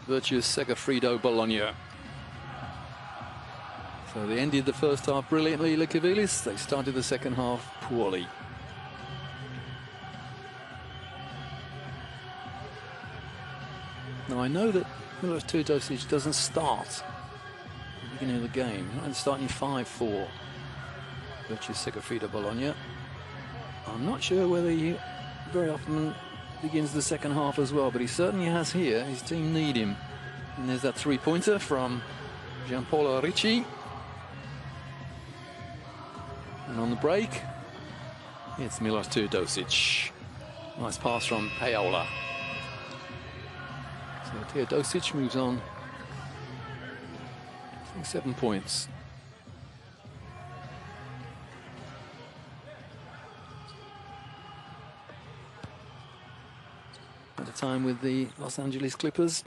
Speaker 1: Virtus Segafredo Bologna. So they ended the first half brilliantly, Likavelius. They started the second half poorly. Now I know that Milos Teodosic doesn't start at the beginning of the game. He's not starting 5-4. Virtus Segafredo Bologna. I'm not sure whether he very often begins the second half as well, but he certainly has here. His team need him. And there's that three-pointer from Gianpaolo Ricci. And on the break, it's Milos Teodosic. Nice pass from Paola. So Teodosic moves on. I think 7 points. At a time with the Los Angeles Clippers.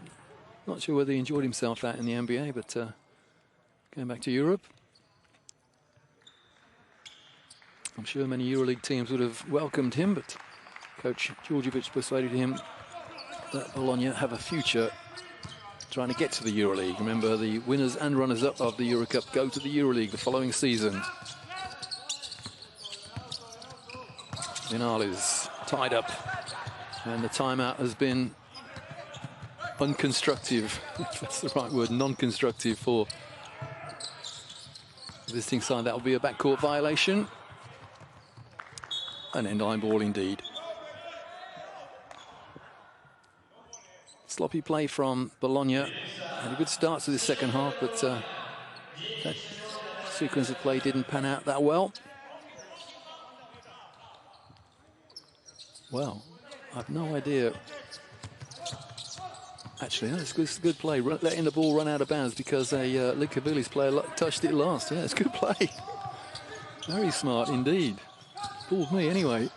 Speaker 1: Not sure whether he enjoyed himself that in the NBA, but going back to Europe. I'm sure many EuroLeague teams would have welcomed him, but Coach Djordjevic persuaded him that Bologna have a future trying to get to the EuroLeague. Remember, the winners and runners-up of the Eurocup go to the EuroLeague the following season. Vinales tied up, and the timeout has been unconstructive, if that's the right word, non-constructive for the visiting side. That will be a backcourt violation. An end-line ball indeed. Sloppy play from Bologna. Had a good start to the second half, but that sequence of play didn't pan out that well. Well, I've no idea. Actually, that's good play. Letting the ball run out of bounds because a Likavelius player touched it last. Yeah, it's good play. Very smart indeed. Fooled me anyway.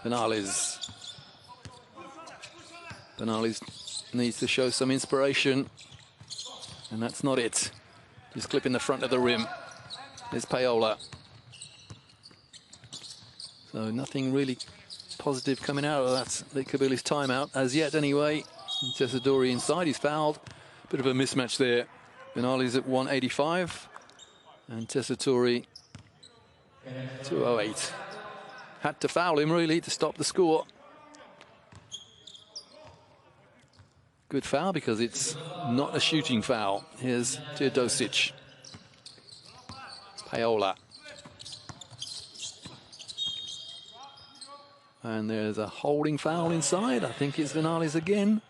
Speaker 1: Vinales needs to show some inspiration, and that's not it. Just clipping the front of the rim. There's Paola. So nothing really positive coming out of that Likavelius timeout as yet anyway. Tessitore inside, he's fouled. Bit of a mismatch there. Vinales at 185 and Tessitore 208. Had to foul him really to stop the score. Good foul because it's not a shooting foul. Here's Teodosic. Paola. And there's a holding foul inside. I think it's Vinales again.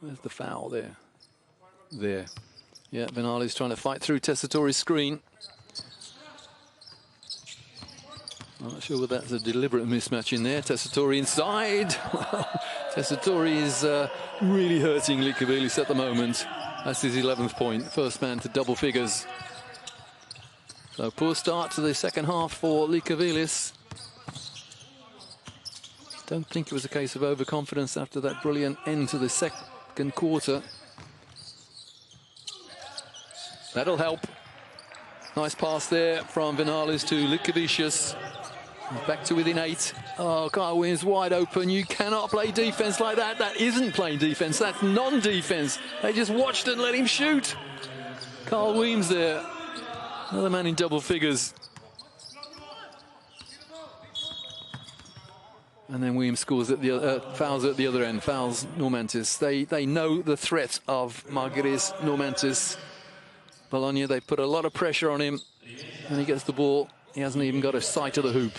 Speaker 1: Where's the foul there? There. Yeah, Vinales trying to fight through Tessitore's screen. I'm not sure whether that's a deliberate mismatch in there. Tessitore inside. Tessitore is really hurting Likavelius at the moment. That's his 11th point. First man to double figures. So poor start to the second half for Likavelius. Don't think it was a case of overconfidence after that brilliant end to the second quarter. That'll help. Nice pass there from Vinales to Likavelius. Back to within 8. Oh, Kyle Williams wide open. You cannot play defense like that. That isn't playing defense. That's non-defense. They just watched and let him shoot. Kyle Williams there. Another man in double figures. And then Williams scores at the fouls at the other end. Fouls Normantis. They know the threat of Marguerite Normantis. Bologna, they put a lot of pressure on him. When he gets the ball, he hasn't even got a sight of the hoop.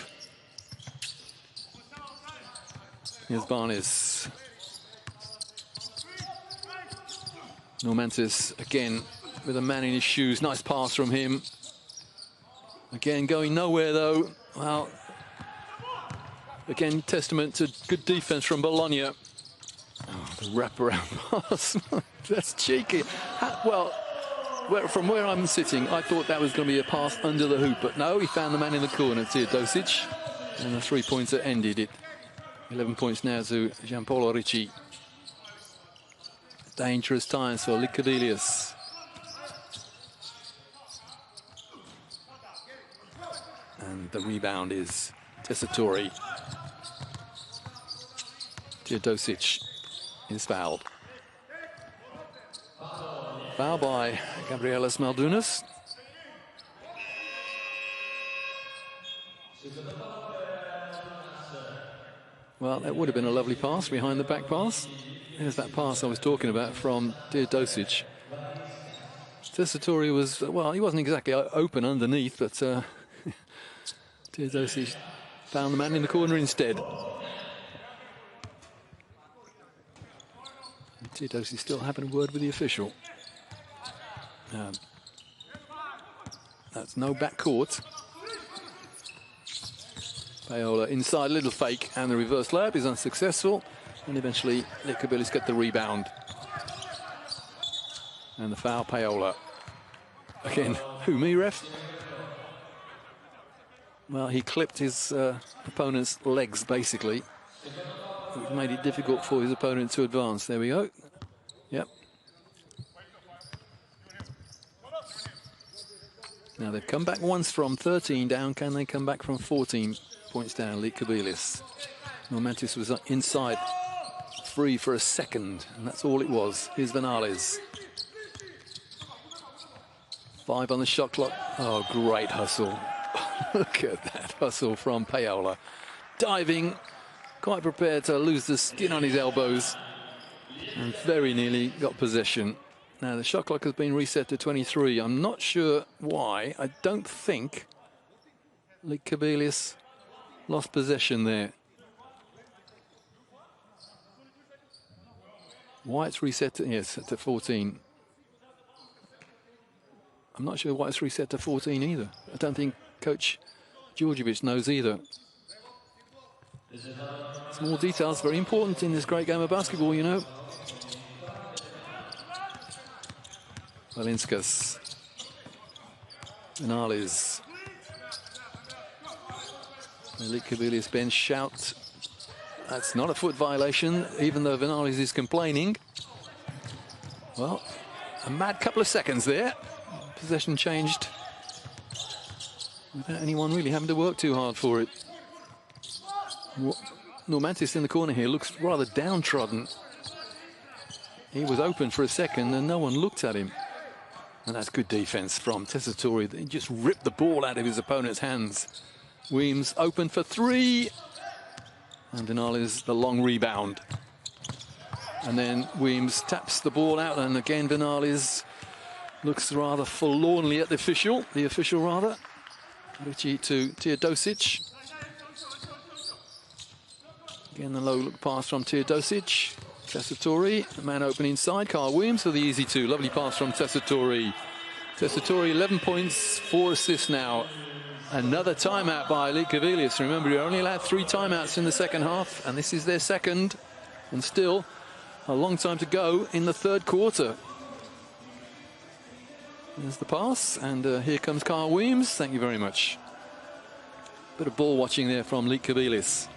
Speaker 1: Here's Barnes. Normantis again with a man in his shoes. Nice pass from him. Again, going nowhere though. Well, again, testament to good defense from Bologna. Oh, the wraparound pass. That's cheeky. Well, from where I'm sitting, I thought that was going to be a pass under the hoop, but no, he found the man in the corner, Teodosic, and the three-pointer ended it. 11 points now to Gianpaolo Ricci. Dangerous times for Likavelius. And the rebound is Tessitore. Teodosic is fouled. Foul by Gabrielis Maldunas. Well, that would have been a lovely pass behind the back pass. There's that pass I was talking about from Teodosic. Tessitore was, well, he wasn't exactly open underneath, but Teodosic found the man in the corner instead. Teodosic still having a word with the official. That's no backcourt. Paola inside, little fake, and the reverse layup is unsuccessful. And eventually, Likavelius get the rebound. And the foul, Paola. Again, who, me, ref? Well, he clipped his opponent's legs, basically. It made it difficult for his opponent to advance. There we go. Yep. Now, they've come back once from 13 down. Can they come back from 14 points down? Likavelius. Normantis was inside, free for a second, and that's all it was. Here's Vinales. 5 on the shot clock. Oh, great hustle. Look at that hustle from Paola. Diving, quite prepared to lose the skin on his elbows, and very nearly got possession. Now, the shot clock has been reset to 23. I'm not sure why. I don't think Likavelius lost possession there. Why it's reset to, yes, to 14. I'm not sure why it's reset to 14 either. I don't think Coach Djordjevic knows either. Small details, very important in this great game of basketball, you know. Valinskas. Vinales. The Likavelius bench shout. That's not a foot violation, even though Vinales is complaining. Well, a mad couple of seconds there. Possession changed without anyone really having to work too hard for it. Normantis in the corner here looks rather downtrodden. He was open for a second and no one looked at him. And that's good defense from Tessitore. He just ripped the ball out of his opponent's hands. Weems open for 3. And Vinales the long rebound. And then Weems taps the ball out, and again Vinales looks rather forlornly at the official rather. Ricci to Teodosic. Again, the low look pass from Teodosic. Tessitore, the man open inside. Carl Williams for the easy 2. Lovely pass from Tessitore. Tessitore, 11 points, 4 assists now. Another timeout by Likavelius. Remember, you only allowed 3 timeouts in the second half, and this is their second. And still a long time to go in the third quarter. There's the pass, and here comes Carl Williams. Thank you very much. Bit of ball watching there from Likavelius.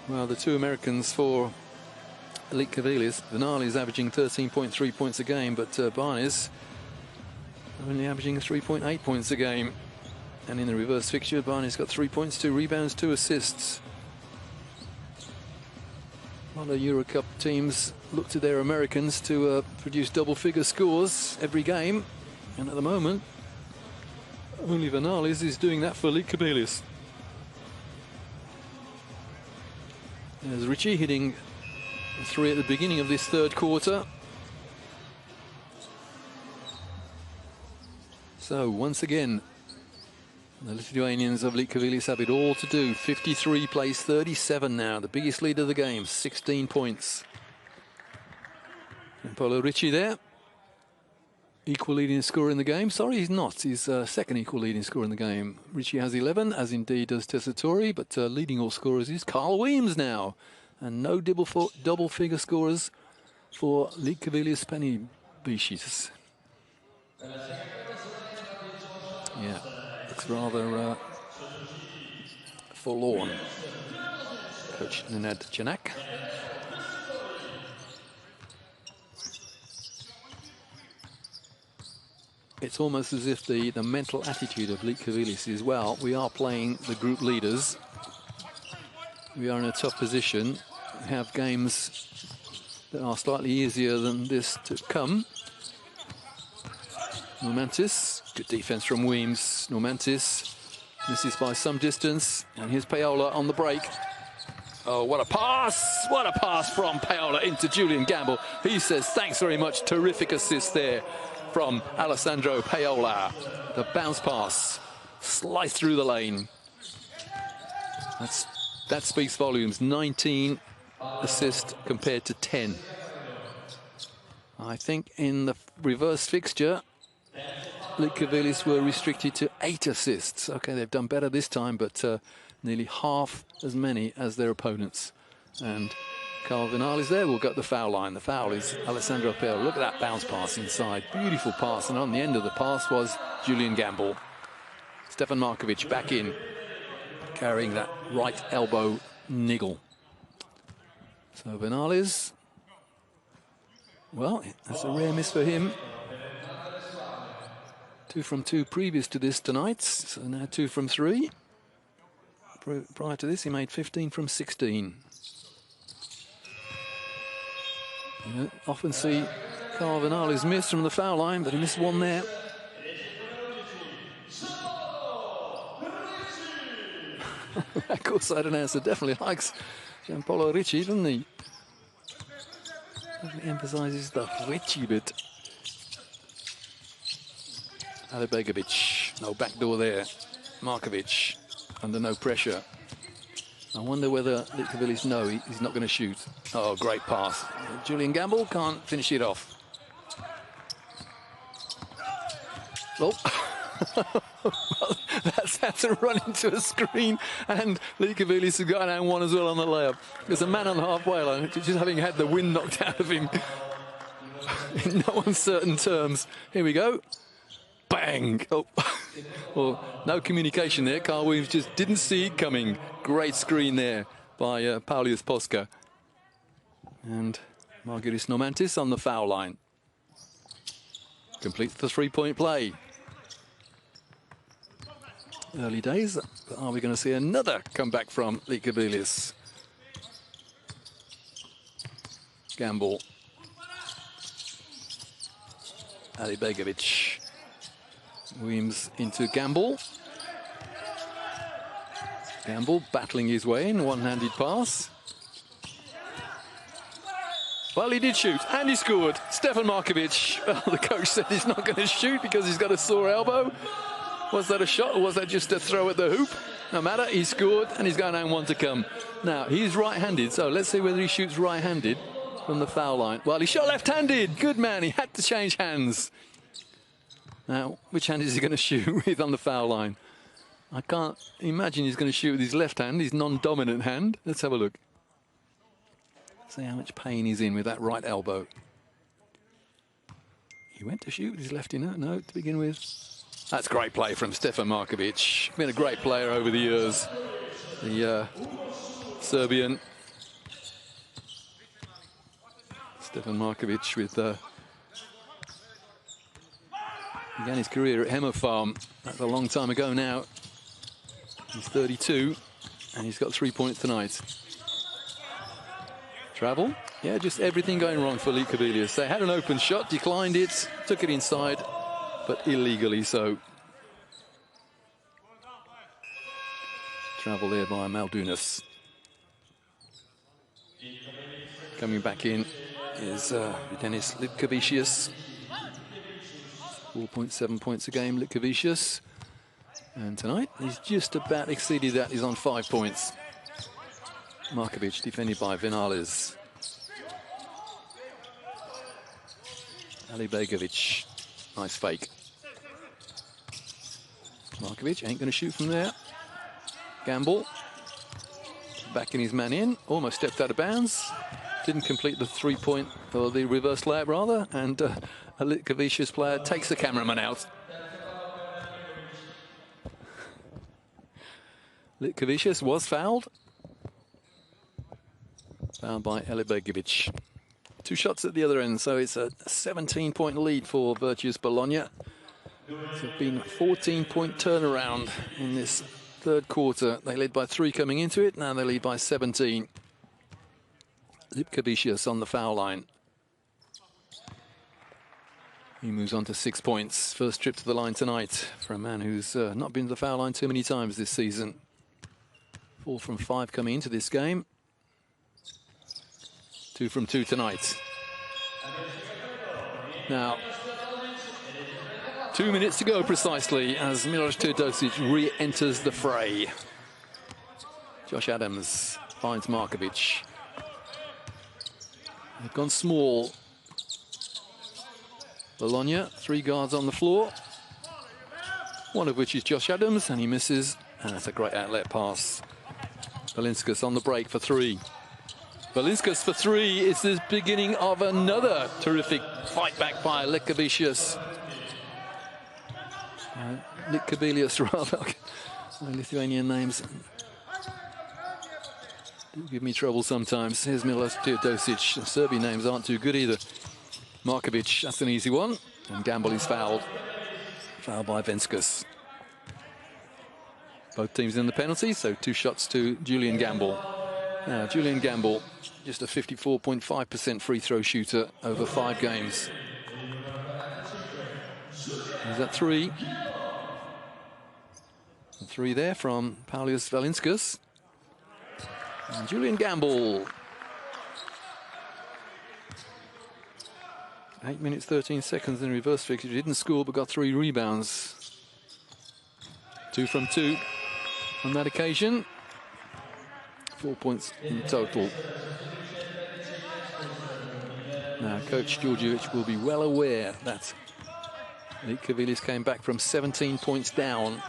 Speaker 1: Well, the 2 Americans for Likavelius. Vinales averaging 13.3 points a game, but Barnes only averaging 3.8 points a game. And in the reverse fixture, Barnes got 3 points, 2 rebounds, 2 assists. A lot of Eurocup teams look to their Americans to produce double-figure scores every game. And at the moment, only Only Vinales is doing that for Likavelius. There's Richie hitting 3 at the beginning of this third quarter. So once again, the Lithuanians of Lietuvėlės have it all to do. 53 plays 37 now, the biggest lead of the game, 16 points. And Polo Ricci there, equal leading scorer in the game. Sorry, he's not. He's second equal leading scorer in the game. Ricci has 11, as indeed does Tessitore, but leading all scorers is Carl Weems now. And no double figure scorers for Lietuvėlės Penny-Bišis. Yeah, looks rather forlorn. Coach Nenad Janak. It's almost as if the mental attitude of Lietuvėlės is, well, we are playing the group leaders. We are in a tough position. We have games that are slightly easier than this to come. Normantis, good defense from Weems. Normantis misses by some distance, and here's Paola on the break. Oh, what a pass! What a pass from Paola into Julian Gamble. He says, thanks very much. Terrific assist there from Alessandro Paola. The bounce pass, sliced through the lane. That speaks volumes. 19 assists compared to 10. I think in the reverse fixture, Lietuvėlės were restricted to 8 assists. Okay, they've done better this time, but nearly half as many as their opponents. And Carl Vinales there will go to the foul line. The foul is Alessandro Paola. Look at that bounce pass inside. Beautiful pass. And on the end of the pass was Julian Gamble. Stefan Markovic back in, carrying that right elbow niggle. So Vinales, well, that's a rare miss for him. 2 from 2 previous to this tonight, so now 2 from 3. Prior to this, he made 15 from 16. You know, often see Carl Vinales miss from the foul line, but he missed one there. That courtside announcer definitely likes Gianpaolo Ricci, doesn't he? Definitely emphasises the Ricci bit. Alibegovic, no backdoor there. Markovic under no pressure. I wonder whether Lietuvėlės know he's not going to shoot. Oh, great pass. Julian Gamble can't finish it off. Oh, well, that's a run into a screen, and Lietuvėlės has got down one as well on the layup. There's a man on the halfway line, just having had the wind knocked out of him in no uncertain terms. Here we go. Bang! Oh, well, no communication there. Carl Weems just didn't see it coming. Great screen there by Paulius Posca. And Margiris Normantis on the foul line. Completes the three-point play. Early days, but are we going to see another comeback from Lietuvėlės? Gamble. Alibegovic. Weems into Gamble. Gamble battling his way in, one-handed pass. Well, he did shoot, and he scored. Stefan Markovic. Well, the coach said he's not going to shoot because he's got a sore elbow. Was that a shot, or was that just a throw at the hoop? No matter, he scored, and he's going down one to come. Now, he's right-handed, so let's see whether he shoots right-handed from the foul line. Well, he shot left-handed. Good man, he had to change hands. Now, which hand is he going to shoot with on the foul line? I can't imagine he's going to shoot with his left hand, his non-dominant hand. Let's have a look. See how much pain he's in with that right elbow. He went to shoot with his lefty, no, to begin with. That's great play from Stefan Markovic. Been a great player over the years. The Serbian. Stefan Markovic with... began his career at Hemmer Farm. That's a long time ago now. He's 32, and he's got 3 points tonight. Travel? Yeah, just everything going wrong for Lietuvėlės. They had an open shot, declined it, took it inside, but illegally so. Travel there by Maldunas. Coming back in is Denis Litkevicius. 4.7 points a game, Litkevicius. And tonight, he's just about exceeded that. He's on 5 points. Markovic defended by Vinales. Ali Begovic. Nice fake. Markovic ain't going to shoot from there. Gamble. Backing his man in. Almost stepped out of bounds. Didn't complete the 3-point, or the reverse layup rather. And a Litkevicius player takes the cameraman out. Litkevicius was fouled. Fouled by Ali Begovic. 2 shots at the other end, so it's a 17-point lead for Virtus Bologna. It's been a 14-point turnaround in this third quarter. They led by 3 coming into it, now they lead by 17. Litkevicius on the foul line. He moves on to 6 points. First trip to the line tonight for a man who's not been to the foul line too many times this season. 4 from 5 coming into this game. 2 from 2 tonight. Now, 2 minutes to go precisely as Miloš Teodosic re-enters the fray. Josh Adams finds Markovic. They've gone small. Bologna, 3 guards on the floor. One of which is Josh Adams, and he misses. And that's a great outlet pass. Valinskas on the break for 3. Valinskas for 3 is the beginning of another terrific fight back by Litkevicius. Litkevicius, rather. Lithuanian names do give me trouble sometimes. Here's Miloš Teodosic. Serbian names aren't too good either. Markovic, that's an easy one. And Gamble is fouled. Fouled by Venskus. Both teams in the penalty, so 2 shots to Julian Gamble. Now, Julian Gamble, just a 54.5% free throw shooter over 5 games. Is that 3? 3 there from Paulius Valinskas. And Julian Gamble. 8 minutes, 13 seconds in reverse fix. He didn't score, but got 3 rebounds. 2 from 2 on that occasion. 4 points in total. Now, Coach Djordjevic will be well aware that Litkevicius came back from 17 points down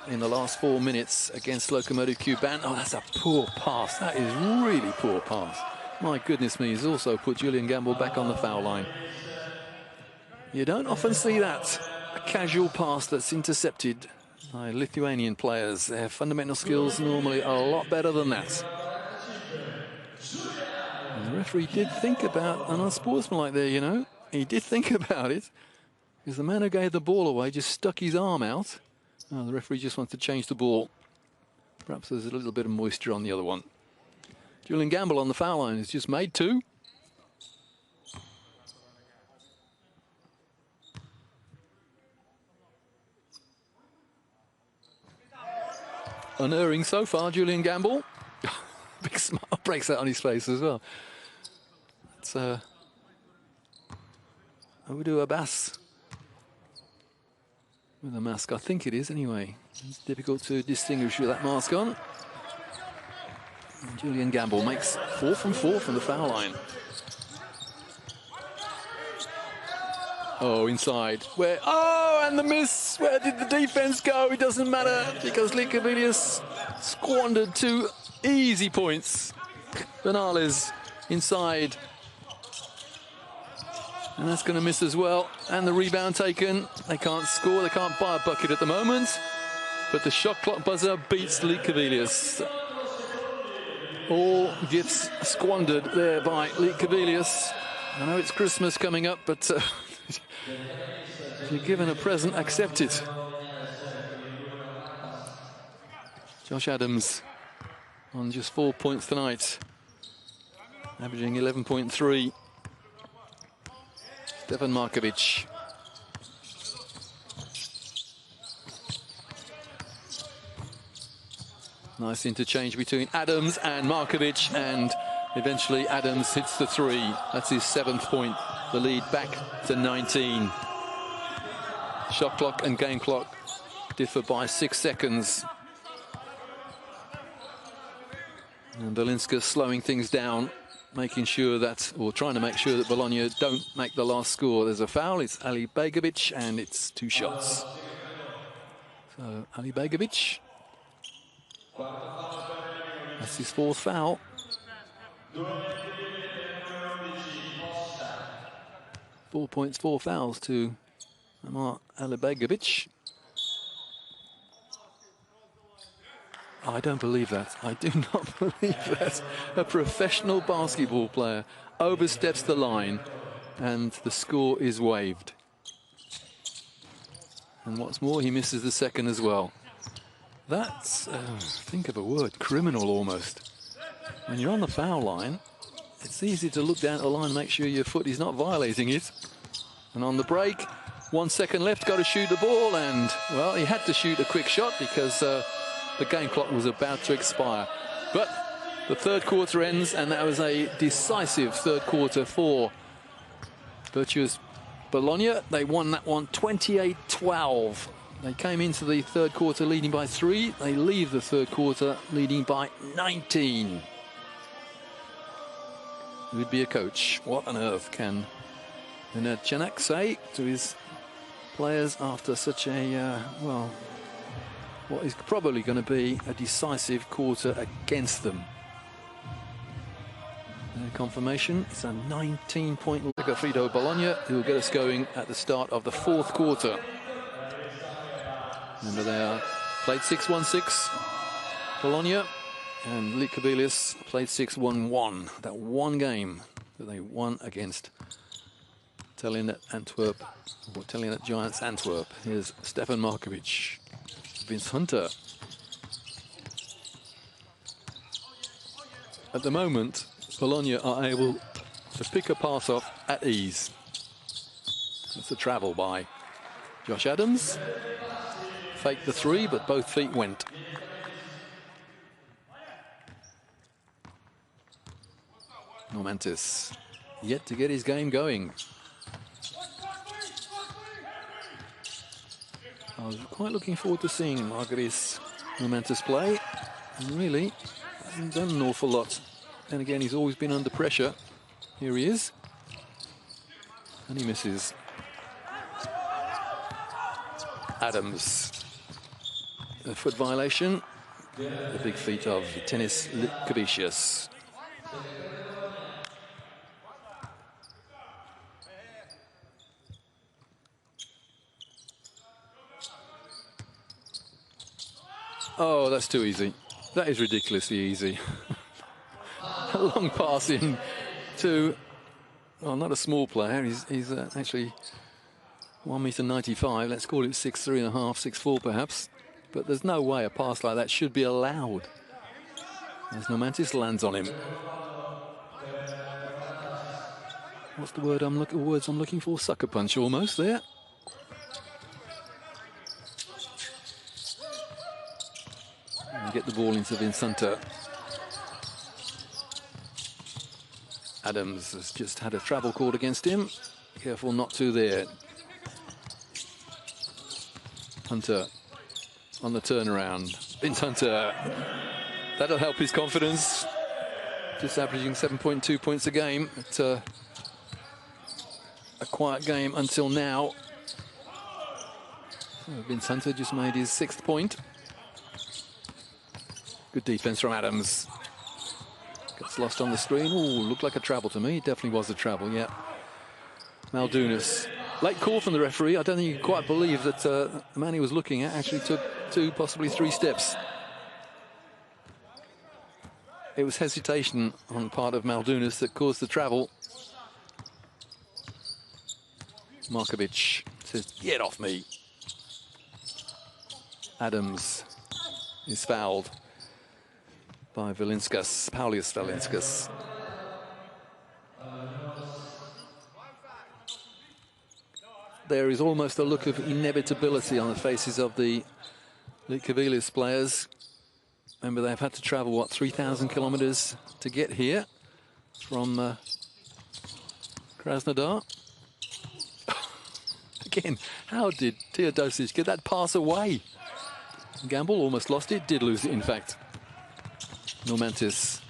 Speaker 1: in the last 4 minutes against Lokomotiv Kuban. Oh, that's a poor pass. That is really poor pass. My goodness me, he's also put Julian Gamble back on the foul line. You don't often see that. A casual pass that's intercepted by Lithuanian players. Their fundamental skills normally are a lot better than that. And the referee did think about an unsportsmanlike there, you know. He did think about it. Because the man who gave the ball away just stuck his arm out. Oh, the referee just wants to change the ball. Perhaps there's a little bit of moisture on the other one. Julian Gamble on the foul line has just made 2. Unerring so far, Julian Gamble. Big smile breaks out on his face as well. It's Oudou Abbas with a mask, I think it is anyway. It's difficult to distinguish with that mask on. And Julian Gamble makes 4 from 4 from the foul line. Oh, inside. Where? Oh, and the miss. Where did the defense go? It doesn't matter because Litkevicius squandered 2 easy points. Vinales inside. And that's going to miss as well. And the rebound taken. They can't score. They can't buy a bucket at the moment. But the shot clock buzzer beats Litkevicius. All gifts squandered there by Litkevicius. I know it's Christmas coming up, but if you're given a present, accept it. Josh Adams on just 4 points tonight, averaging 11.3. Stefan Markovic. Nice interchange between Adams and Markovic, and Eventually, Adams hits the 3. That's his 7th point. The lead back to 19. Shot clock and game clock differ by 6 seconds. And Velinskas slowing things down, making sure that, or trying to make sure that Bologna don't make the last score. There's a foul. It's Ali Begovic, and it's 2 shots. So Ali Begovic, that's his 4th foul. 4 points, 4 fouls to Amar Alibegovic. I don't believe that. I do not believe that. A professional basketball player oversteps the line and the score is waived. And what's more, he misses the second as well. That's, think of a word, criminal almost. When you're on the foul line, it's easy to look down at the line and make sure your foot is not violating it. And on the break, 1 second left, got to shoot the ball, and, well, he had to shoot a quick shot because the game clock was about to expire. But the 3rd quarter ends, and that was a decisive 3rd quarter for Virtuous Bologna. They won that one 28-12. They came into the 3rd quarter leading by 3. They leave the 3rd quarter leading by 19. Who'd be a coach? What on earth can Nenad Cenak say to his players after such a, well, what is probably going to be a decisive quarter against them? And confirmation, it's a 19-point Frido Bologna, who will get us going at the start of the 4th quarter. Remember, they are played 6-1-6, Bologna, and Lietuvėlės played 6-1-1. That one game that they won against Tallinn Antwerp, or Tallinn Giants Antwerp. Here's Stefan Markovic. Vince Hunter. At the moment, Bologna are able to pick a pass off at ease. That's a travel by Josh Adams. Faked the 3, but both feet went. Normantis yet to get his game going. I was quite looking forward to seeing Margaris Normantis play. And really, hasn't done an awful lot. And again, he's always been under pressure. Here he is. And he misses. Adams. A foot violation. The big feet of Tennis Litkevicius. Oh, that's too easy. That is ridiculously easy. A long pass in to, well, not a small player. He's actually 1.95 m. Let's call it 6'3.5", 6'4" perhaps. But there's no way a pass like that should be allowed. As Normantis lands on him. What's the word words I'm looking for? Sucker punch almost there. And get the ball into Vincenter. Adams has just had a travel called against him. Careful not to there. Hunter on the turnaround. Vince Hunter. That'll help his confidence. Just averaging 7.2 points a game. It's a quiet game until now. So Vince Hunter just made his 6th point. Good defense from Adams. Gets lost on the screen. Oh, looked like a travel to me. It definitely was a travel, yeah. Maldunas. Late call from the referee. I don't think you can quite believe that the man he was looking at actually took 2, possibly 3 steps. It was hesitation on the part of Maldunas that caused the travel. Markovic says, "Get off me." Adams is fouled by Velinskas, Paulius Velinskas. There is almost a look of inevitability on the faces of the Lietuvėlės players. Remember, they've had to travel, what, 3,000 kilometers to get here. from Krasnodar. Again, how did Teodosic get that pass away? Gamble almost lost it, did lose it in fact. Normantis,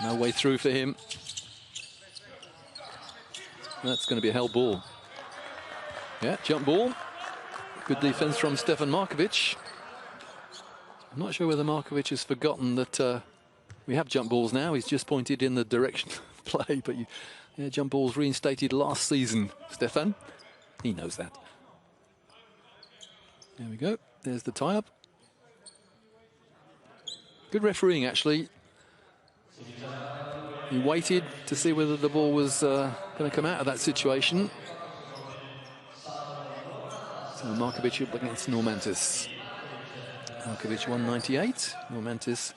Speaker 1: no way through for him. That's going to be a held ball. Yeah, jump ball. Good defense from Stefan Markovic. I'm not sure whether Markovic has forgotten that we have jump balls now. He's just pointed in the direction of play, but yeah, jump balls reinstated last season, Stefan. He knows that. There we go. There's the tie-up. Good refereeing, actually. He waited to see whether the ball was going to come out of that situation. So Markovic up against Normantis. Markovic 198, Normantis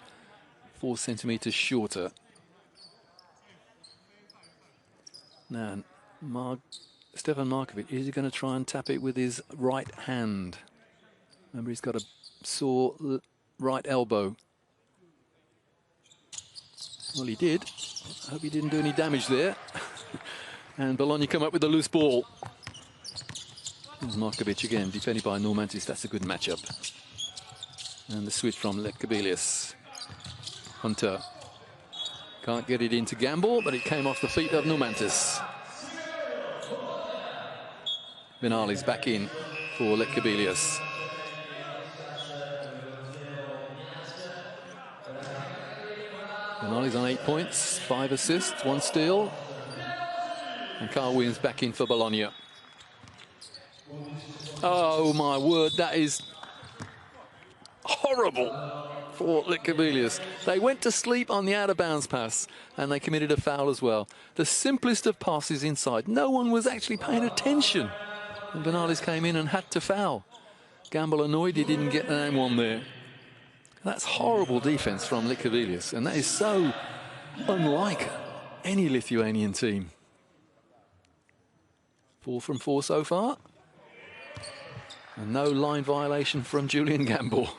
Speaker 1: 4 centimetres shorter. Now, Stefan Markovic, is he going to try and tap it with his right hand? Remember, he's got a sore right elbow. Well, he did. I hope he didn't do any damage there. And Bologna come up with a loose ball. Here's Markovic again, defended by Normantis. That's a good matchup. And the switch from Lekabilius. Hunter can't get it into Gamble, but it came off the feet of Normantis. Vinales back in for Lekabilius. Vinales on 8 points, 5 assists, 1 steal. And Carl Williams back in for Bologna. Oh my word, that is horrible for Lekabilius. They went to sleep on the out-of-bounds pass and they committed a foul as well. The simplest of passes inside. No one was actually paying attention. And Vinales came in and had to foul. Gamble annoyed he didn't get an M1 there. That's horrible defense from Lekabilius, and that is so unlike any Lithuanian team. 4 from 4 so far. And no line violation from Julian Gamble.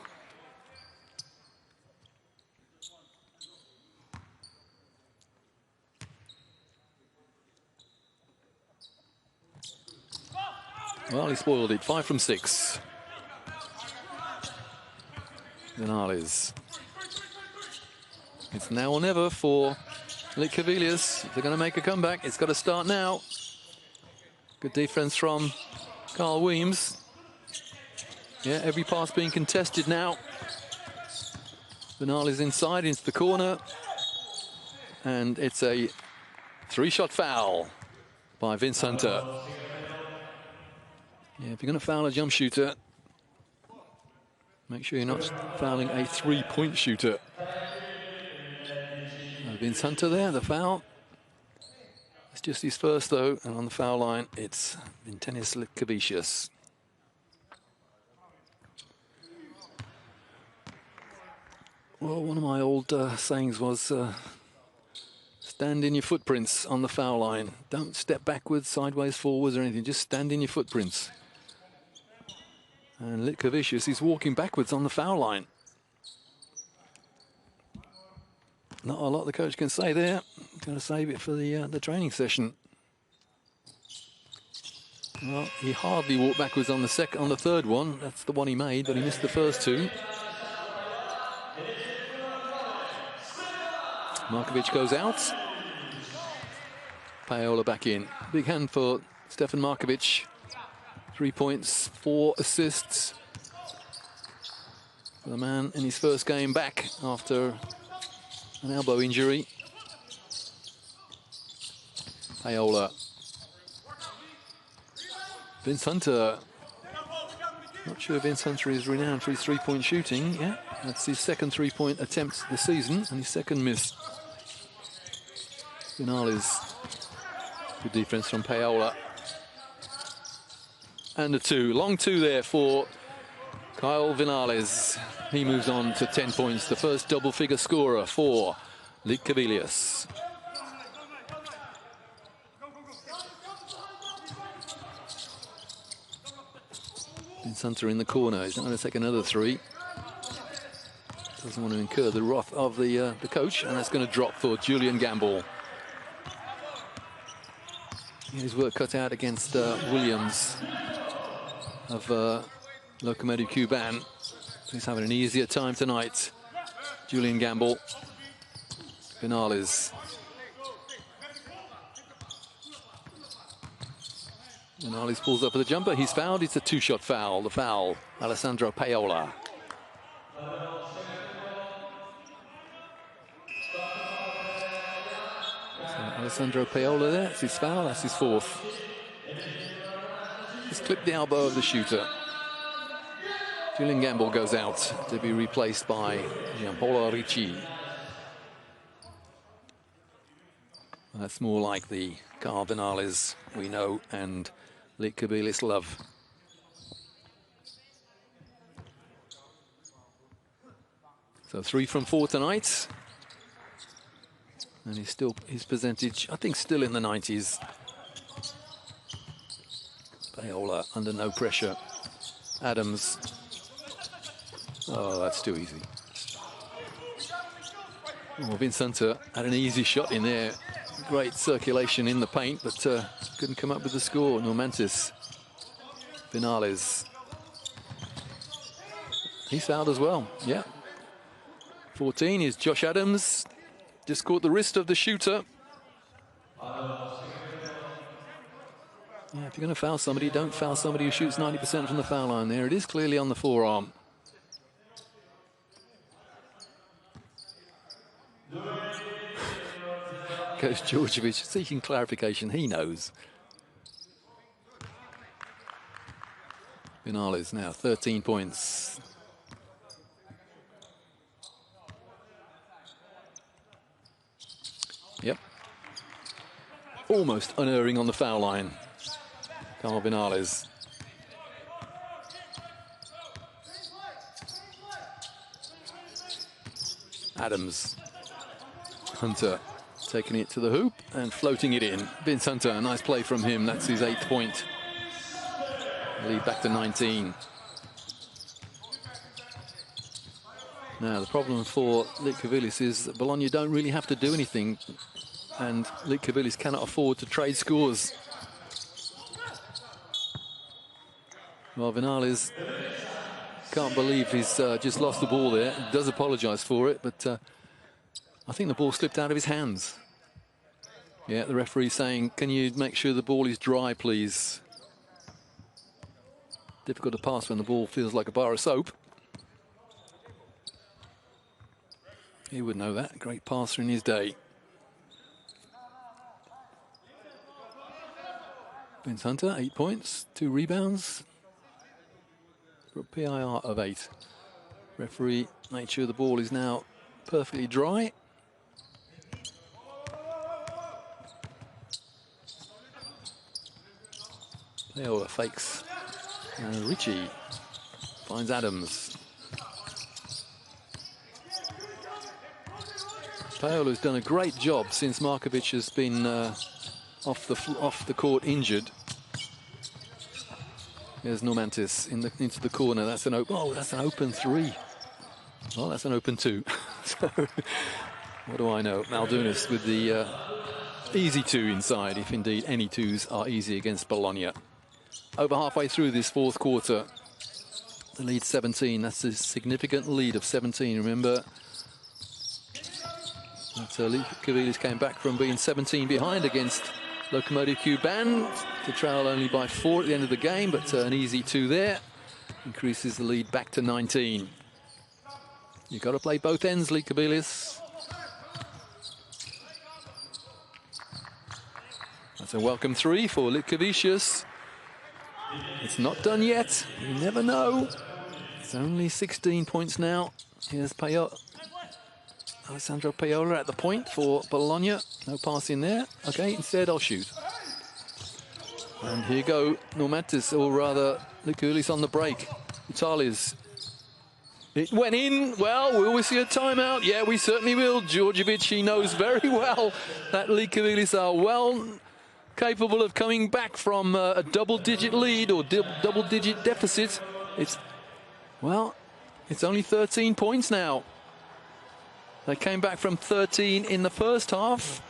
Speaker 1: Well, he spoiled it. 5 from 6. Vinales. It's now or never for Lekabilius. If they're going to make a comeback, it's got to start now. Good defense from Carl Weems. Yeah, every pass being contested now. Vinales inside into the corner. And it's a 3-shot foul by Vince Hunter. Yeah, if you're going to foul a jump shooter, make sure you're not fouling a 3-point shooter. Vince Hunter there, the foul. It's just his first, though, and on the foul line, it's Vintenis Lekabilius. Well, one of my old sayings was, stand in your footprints on the foul line. Don't step backwards, sideways, forwards, or anything. Just stand in your footprints. And Lekabilius is walking backwards on the foul line. Not a lot the coach can say there. Going to save it for the training session. Well, he hardly walked backwards on the third one. That's the one he made, but he missed the first 2. Markovic goes out. Paola back in. Big hand for Stefan Markovic. 3 points, 4 assists. For the man in his first game back after an elbow injury. Paola. Vince Hunter. Not sure Vince Hunter is renowned for his 3-point shooting. Yeah, that's his second 3-point attempt this season and his second miss. Vinales. Good defense from Paola. And a 2. Long 2 there for Kyle Vinales. He moves on to 10 points. The first double-figure scorer for Lekabilius. Vince Hunter in the corner. He's not going to take another 3. Doesn't want to incur the wrath of the coach, and that's going to drop for Julian Gamble. His work cut out against Williams of Locomotive Cuban. He's having an easier time tonight. Julian Gamble. Vinales. Vinales pulls up with the jumper. He's fouled. It's a two-shot foul. The foul, Alessandro Paola. Alessandro Paola there, that's his foul, that's his fourth. Just clipped the elbow of the shooter. Julian Gamble goes out to be replaced by Gianpaolo Ricci. That's more like the Carl Vinales we know and Lit Kubilic love. So 3 from 4 tonight. And his percentage, I think, still in the 90s. Paola under no pressure. Adams. Oh, that's too easy. Oh, Vincenter had an easy shot in there. Great circulation in the paint, but couldn't come up with the score. Normantis. Vinales. He's fouled as well, yeah. 14 is Josh Adams. Just caught the wrist of the shooter. Yeah, if you're going to foul somebody, don't foul somebody who shoots 90% from the foul line there. It is clearly on the forearm. Goes Djordjevic seeking clarification. He knows. Vinales now 13 points. Yep. Almost unerring on the foul line. Carl Vinales. Adams. Hunter taking it to the hoop and floating it in. Vince Hunter, a nice play from him. That's his 8th point. Lead back to 19. Now, the problem for Lit Kubilic is that Bologna don't really have to do anything, and Lit Kubilic cannot afford to trade scores. Well, Vinales can't believe he's just lost the ball there. He does apologise for it, but I think the ball slipped out of his hands. Yeah, the referee saying, can you make sure the ball is dry, please? Difficult to pass when the ball feels like a bar of soap. He would know that. Great passer in his day. Vince Hunter, 8 points, 2 rebounds. For a PIR of 8. Referee made sure the ball is now perfectly dry. Paola fakes. And Ricci finds Adams. Paola's done a great job since Markovic has been off the court injured. There's Normantis into the corner. That's an open. Oh, that's an open 3. Well, that's an open 2. So, what do I know? Maldunas with the easy 2 inside, if indeed any 2s are easy against Bologna. Over halfway through this 4th quarter, the lead 17. That's a significant lead of 17. Remember, Lit Kubilic came back from being 17 behind against Locomotive Cuban to trail only by 4 at the end of the game, but an easy 2 there increases the lead back to 19. You've got to play both ends, Lit Kubilic. That's a welcome 3 for Lit Kubilic. It's not done yet. You never know. It's only 16 points now. Here's Alessandro Paola at the point for Bologna. No pass in there. Okay, instead I'll shoot. And here you go, Normantis, or rather, Lit Kubilic on the break. Vitali's. It went in. Well, will we see a timeout? Yeah, we certainly will. Djordjevic, he knows very well that Lit Kubilic are well capable of coming back from a double-digit lead or double-digit deficit. It's only 13 points now. They came back from 13 in the first half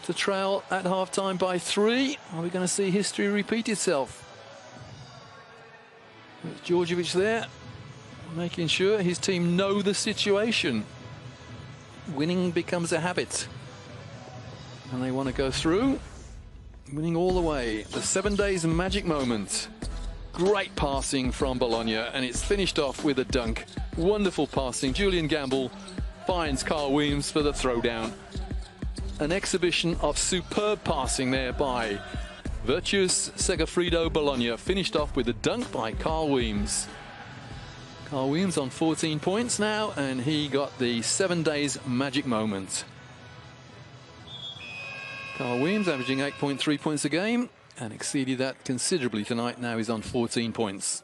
Speaker 1: to trail at half-time by 3. Are we going to see history repeat itself? There's Djordjevic there, making sure his team know the situation. Winning becomes a habit. And they want to go through, winning all the way. The 7 days magic moment. Great passing from Bologna, and it's finished off with a dunk. Wonderful passing. Julian Gamble finds Carl Weems for the throwdown. An exhibition of superb passing there by virtuous Segafredo Bologna, finished off with a dunk by Carl Weems. Carl Weems on 14 points now, and he got the 7 days magic moment. Carl Weems averaging 8.3 points a game and exceeded that considerably tonight. Now he's on 14 points.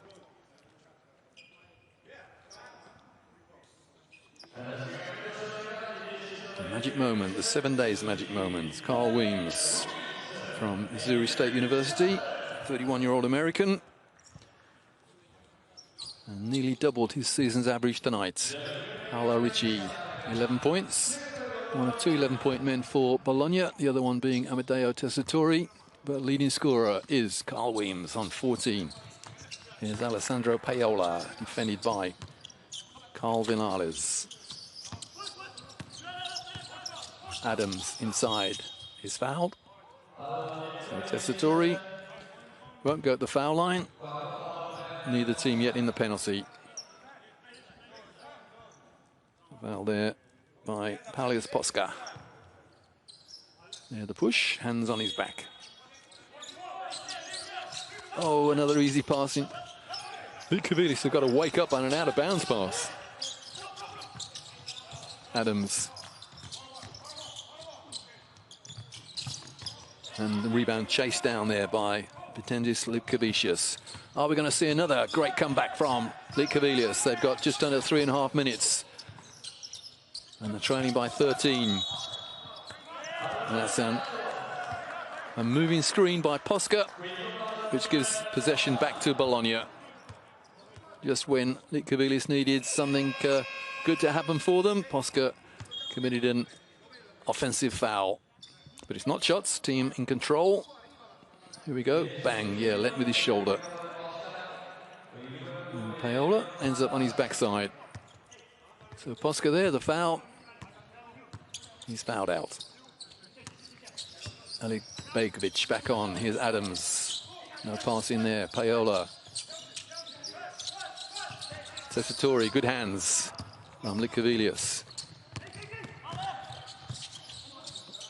Speaker 1: The magic moment, the 7 days magic moment. Carl Weems from Missouri State University, 31-year-old American, and nearly doubled his season's average tonight. Paolo Ricci, 11 points. One of 2 11-point men for Bologna, the other one being Amedeo Tessitore. But leading scorer is Carl Weems on 14. Here's Alessandro Paola, defended by Carl Vinales. Adams inside is fouled. So Tessitore won't go at the foul line. Neither team yet in the penalty. Foul there by Palias Posca. There the push, hands on his back. Oh, another easy passing. Likavilis have got to wake up on an out-of-bounds pass. Adams. And the rebound chased down there by Vitendis Lukavicius. Are we going to see another great comeback from Lukavicius? They've got just under 3.5 minutes. And they're trailing by 13. And that's a moving screen by Posca, which gives possession back to Bologna. Just when Lukavicius needed something good to happen for them, Posca committed an offensive foul. But it's not shots, team in control. Here we go, bang, yeah, let with his shoulder. And Paola ends up on his backside. So Posca there, the foul. He's fouled out. Ali Begovic back on, here's Adams. No pass in there, Paola. Tessitore, good hands from Lukavicius.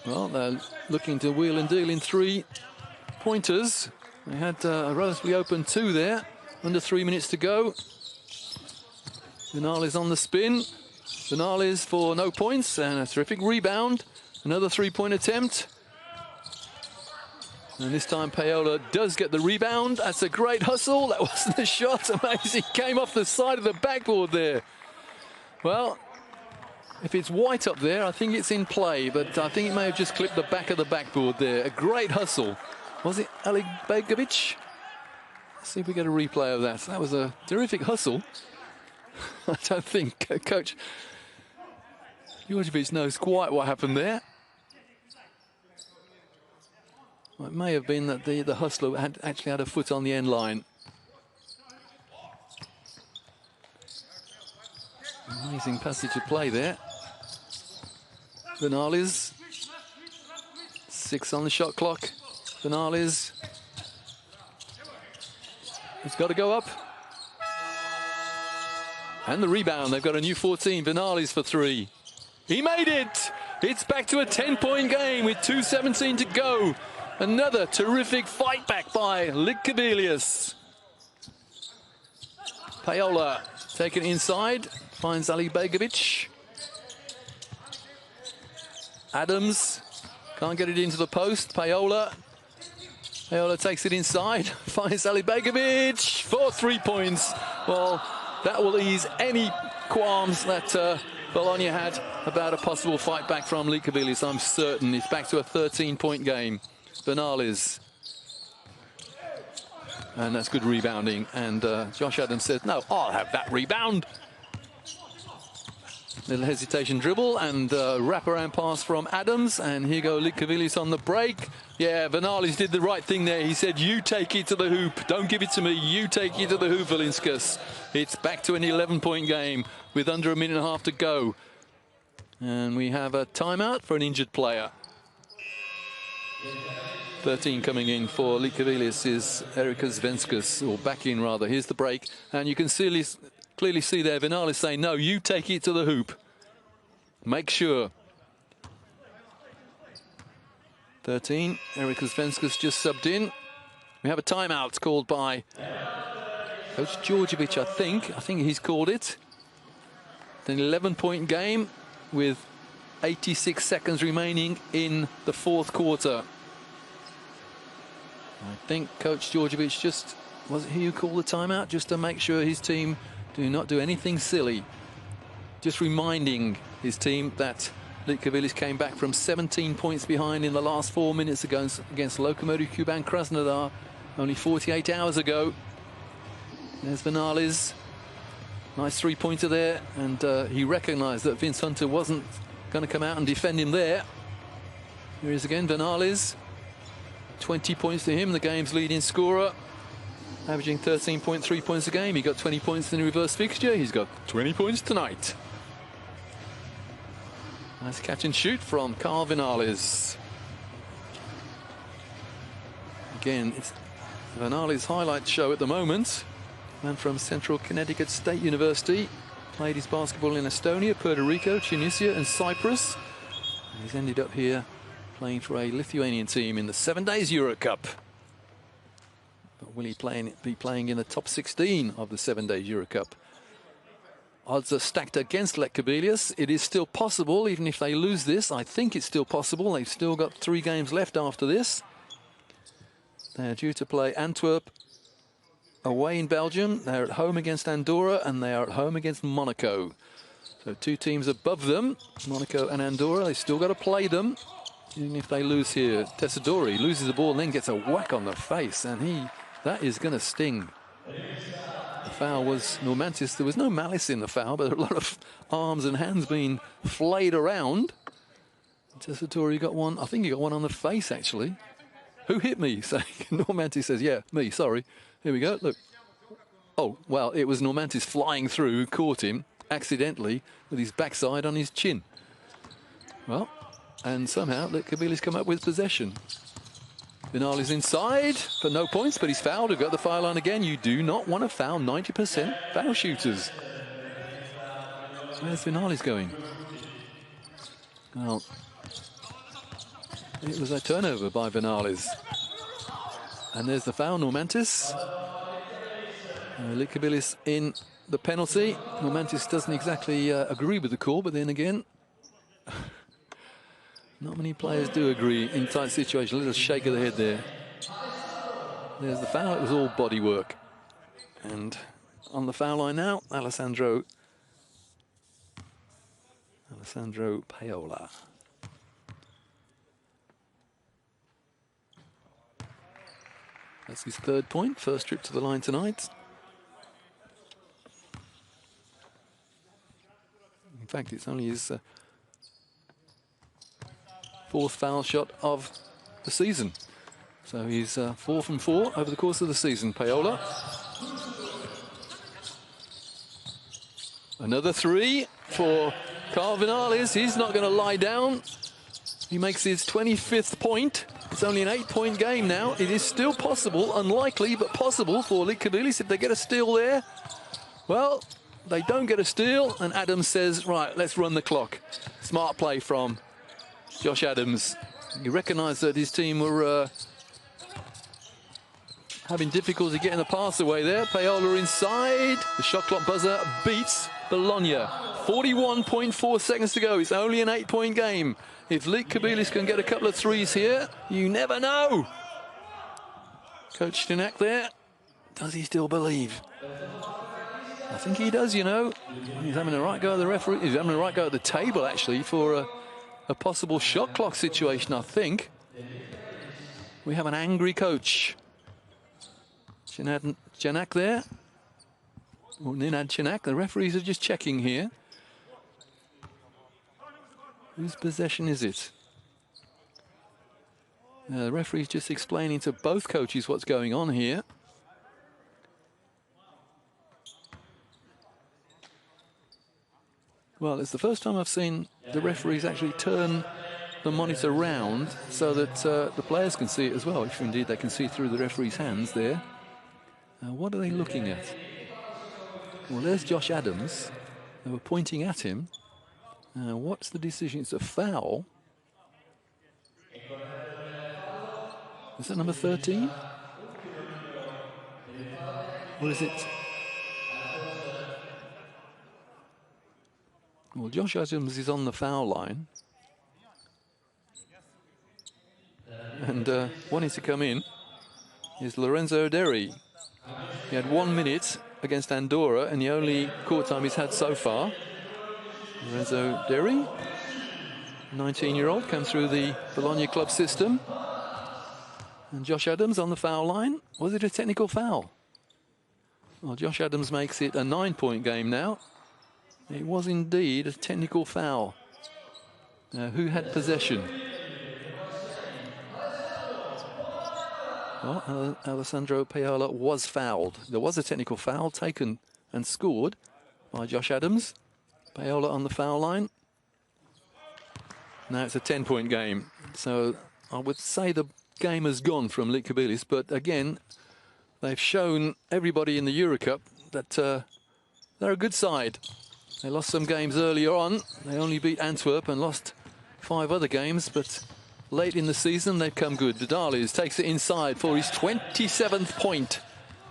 Speaker 1: Well, they're looking to wheel and deal in 3-pointers. They had a relatively open 2 there. Under 3 minutes to go. Vinales on the spin. Vinales for no points and a terrific rebound. Another 3-point attempt. And this time Paola does get the rebound. That's a great hustle. That wasn't a shot. Amazing. Came off the side of the backboard there. Well, if it's white up there, I think it's in play, but I think it may have just clipped the back of the backboard there. A great hustle. Was it Ali Begovic? Let's see if we get a replay of that. That was a terrific hustle. I don't think Coach Djordjevic knows quite what happened there. Well, it may have been that the hustler had actually had a foot on the end line. Amazing passage of play there. Vinales. 6 on the shot clock. Vinales. He's got to go up. And the rebound. They've got a new 14. Vinales for 3. He made it. It's back to a 10-point game with 2:17 to go. Another terrific fight back by Lukavicius. Paola taken inside. Finds Ali Begovic. Adams can't get it into the post. Paola takes it inside. Finds Ali Begovic for 3 points. Well, that will ease any qualms that Bologna had about a possible fight back from Lukavicius. I'm certain it's back to a 13-point game. Vinales. And that's good rebounding. And Josh Adams says, no, I'll have that rebound. Little hesitation dribble and wraparound pass from Adams. And here go Litkavilis on the break. Yeah, Vinales did the right thing there. He said, you take it to the hoop. Don't give it to me. You take it to the hoop, Valinskas. It's back to an 11-point game with under a minute and a half to go. And we have a timeout for an injured player. 13 coming in for Litkavilis is Erika Zvenskas, or back in rather. Here's the break. And you can clearly see there Vinales saying, no, you take it to the hoop. Make sure. 13, Erika Zvenskas just subbed in. We have a timeout called by Coach Djordjevic, I think he's called it. An 11-point game with 86 seconds remaining in the fourth quarter. I think Coach Djordjevic just, was it he who called the timeout? Just to make sure his team do not do anything silly. Just reminding his team that Litkavilis came back from 17 points behind in the last 4 minutes against Lokomotiv Kuban Krasnodar only 48 hours ago. There's Vinales. Nice three-pointer there, and he recognized that Vince Hunter wasn't going to come out and defend him there. Here he is again, Vinales. 20 points to him, the game's leading scorer, averaging 13.3 points a game. He got 20 points in the reverse fixture. He's got 20 points tonight. Nice catch and shoot from Carl Vinales. Again, it's Vinales' highlight show at the moment. Man from Central Connecticut State University. Played his basketball in Estonia, Puerto Rico, Tunisia and Cyprus. And he's ended up here playing for a Lithuanian team in the 7 Days Euro Cup. But will he be playing in the top 16 of the 7 Days Euro Cup? Odds are stacked against Litkavilis. It is still possible, even if they lose this. I think it's still possible. They've still got 3 games left after this. They're due to play Antwerp away in Belgium. They're at home against Andorra, and they are at home against Monaco. So 2 teams above them, Monaco and Andorra. They still got to play them, even if they lose here. Tessadori loses the ball and then gets a whack on the face, and that is going to sting. The foul was Normantis. There was no malice in the foul, but a lot of arms and hands being flayed around. Tessadori got one. I think he got one on the face, actually. Who hit me? So Normantis says, yeah, me, sorry. Here we go, look. Oh, well, it was Normantis flying through who caught him accidentally with his backside on his chin. Well, and somehow Litkavilis come up with possession. Vinales inside for no points, but he's fouled. We've got the foul line again. You do not want to foul 90% foul shooters. So where's Vinales going? Well, it was a turnover by Vinales. And there's the foul, Normantis. Litkavilis in the penalty. Normantis doesn't exactly agree with the call, but then again, not many players do agree in tight situations. A little shake of the head there. There's the foul. It was all body work. And on the foul line now, Alessandro Paola. That's his 3rd point, first trip to the line tonight. In fact, it's only his 4th foul shot of the season. So he's 4 from 4 over the course of the season, Paola. Another 3 for Carl Vinales. He's not going to lie down. He makes his 25th point. It's only an 8-point game now. It is still possible, unlikely, but possible for Litkavilis if they get a steal there. Well, they don't get a steal, and Adams says, right, let's run the clock. Smart play from Josh Adams. He recognised that his team were having difficulty getting the pass away there. Paola inside. The shot clock buzzer beats Bologna. 41.4 seconds to go. It's only an 8-point game. If Litkavilis can get a couple of threes here, you never know. Coach Stinak there. Does he still believe? I think he does, you know. He's having a right go at the referee. He's having a right go at the table, actually, for a possible shot clock situation, I think. We have an angry coach. Janak there. Or Ninad Janak. The referees are just checking here. Whose possession is it? The referee's just explaining to both coaches what's going on here. Well, it's the first time I've seen the referees actually turn the monitor round so that the players can see it as well, if indeed they can see through the referee's hands there. What are they looking at? Well, there's Josh Adams. They were pointing at him. What's the decision? It's a foul. Is that number 13? Or is it? Well, Josh Adams is on the foul line. And wanting to come in is Lorenzo Derry. He had 1 minute against Andorra and the only court time he's had so far. Lorenzo Derry, 19-year-old, comes through the Bologna club system. And Josh Adams on the foul line. Was it a technical foul? Well, Josh Adams makes it a 9-point game now. It was indeed a technical foul. Who had possession? Well, Alessandro Paola was fouled. There was a technical foul taken and scored by Josh Adams. Paola on the foul line. Now it's a 10-point game. So I would say the game has gone from Lietkobelis, but again, they've shown everybody in the Eurocup that they're a good side. They lost some games earlier on. They only beat Antwerp and lost 5 other games, but late in the season, they've come good. Vidales takes it inside for his 27th point.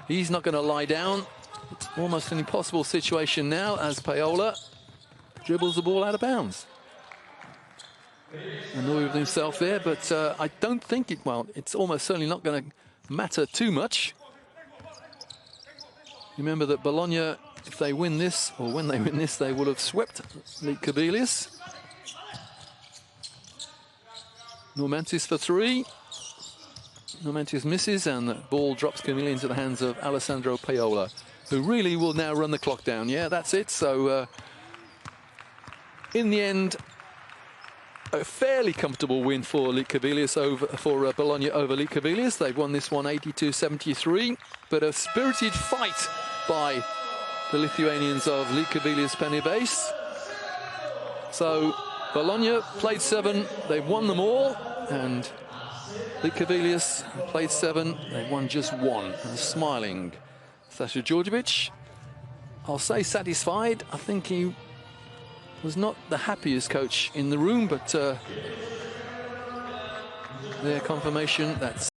Speaker 1: He's not going to lie down. It's almost an impossible situation now as Paola dribbles the ball out of bounds. Annoyed with himself there, but I don't think it's almost certainly not going to matter too much. Remember that Bologna, if they win this, or when they win this, they will have swept Lietkobelis. Normantis for 3. Normantis misses, and the ball drops cleanly into the hands of Alessandro Paola, who really will now run the clock down. Yeah, that's it. So, in the end, a fairly comfortable win for Lietkobelis for Bologna over Lietkobelis. They've won this one 82-73, but a spirited fight by the Lithuanians of Lietkobelis Penibase. So Bologna played 7, they've won them all, and Lietkobelis played 7, they've won just 1. And smiling Sasha Djordjevic, I'll say satisfied. I think he was not the happiest coach in the room, but their confirmation that's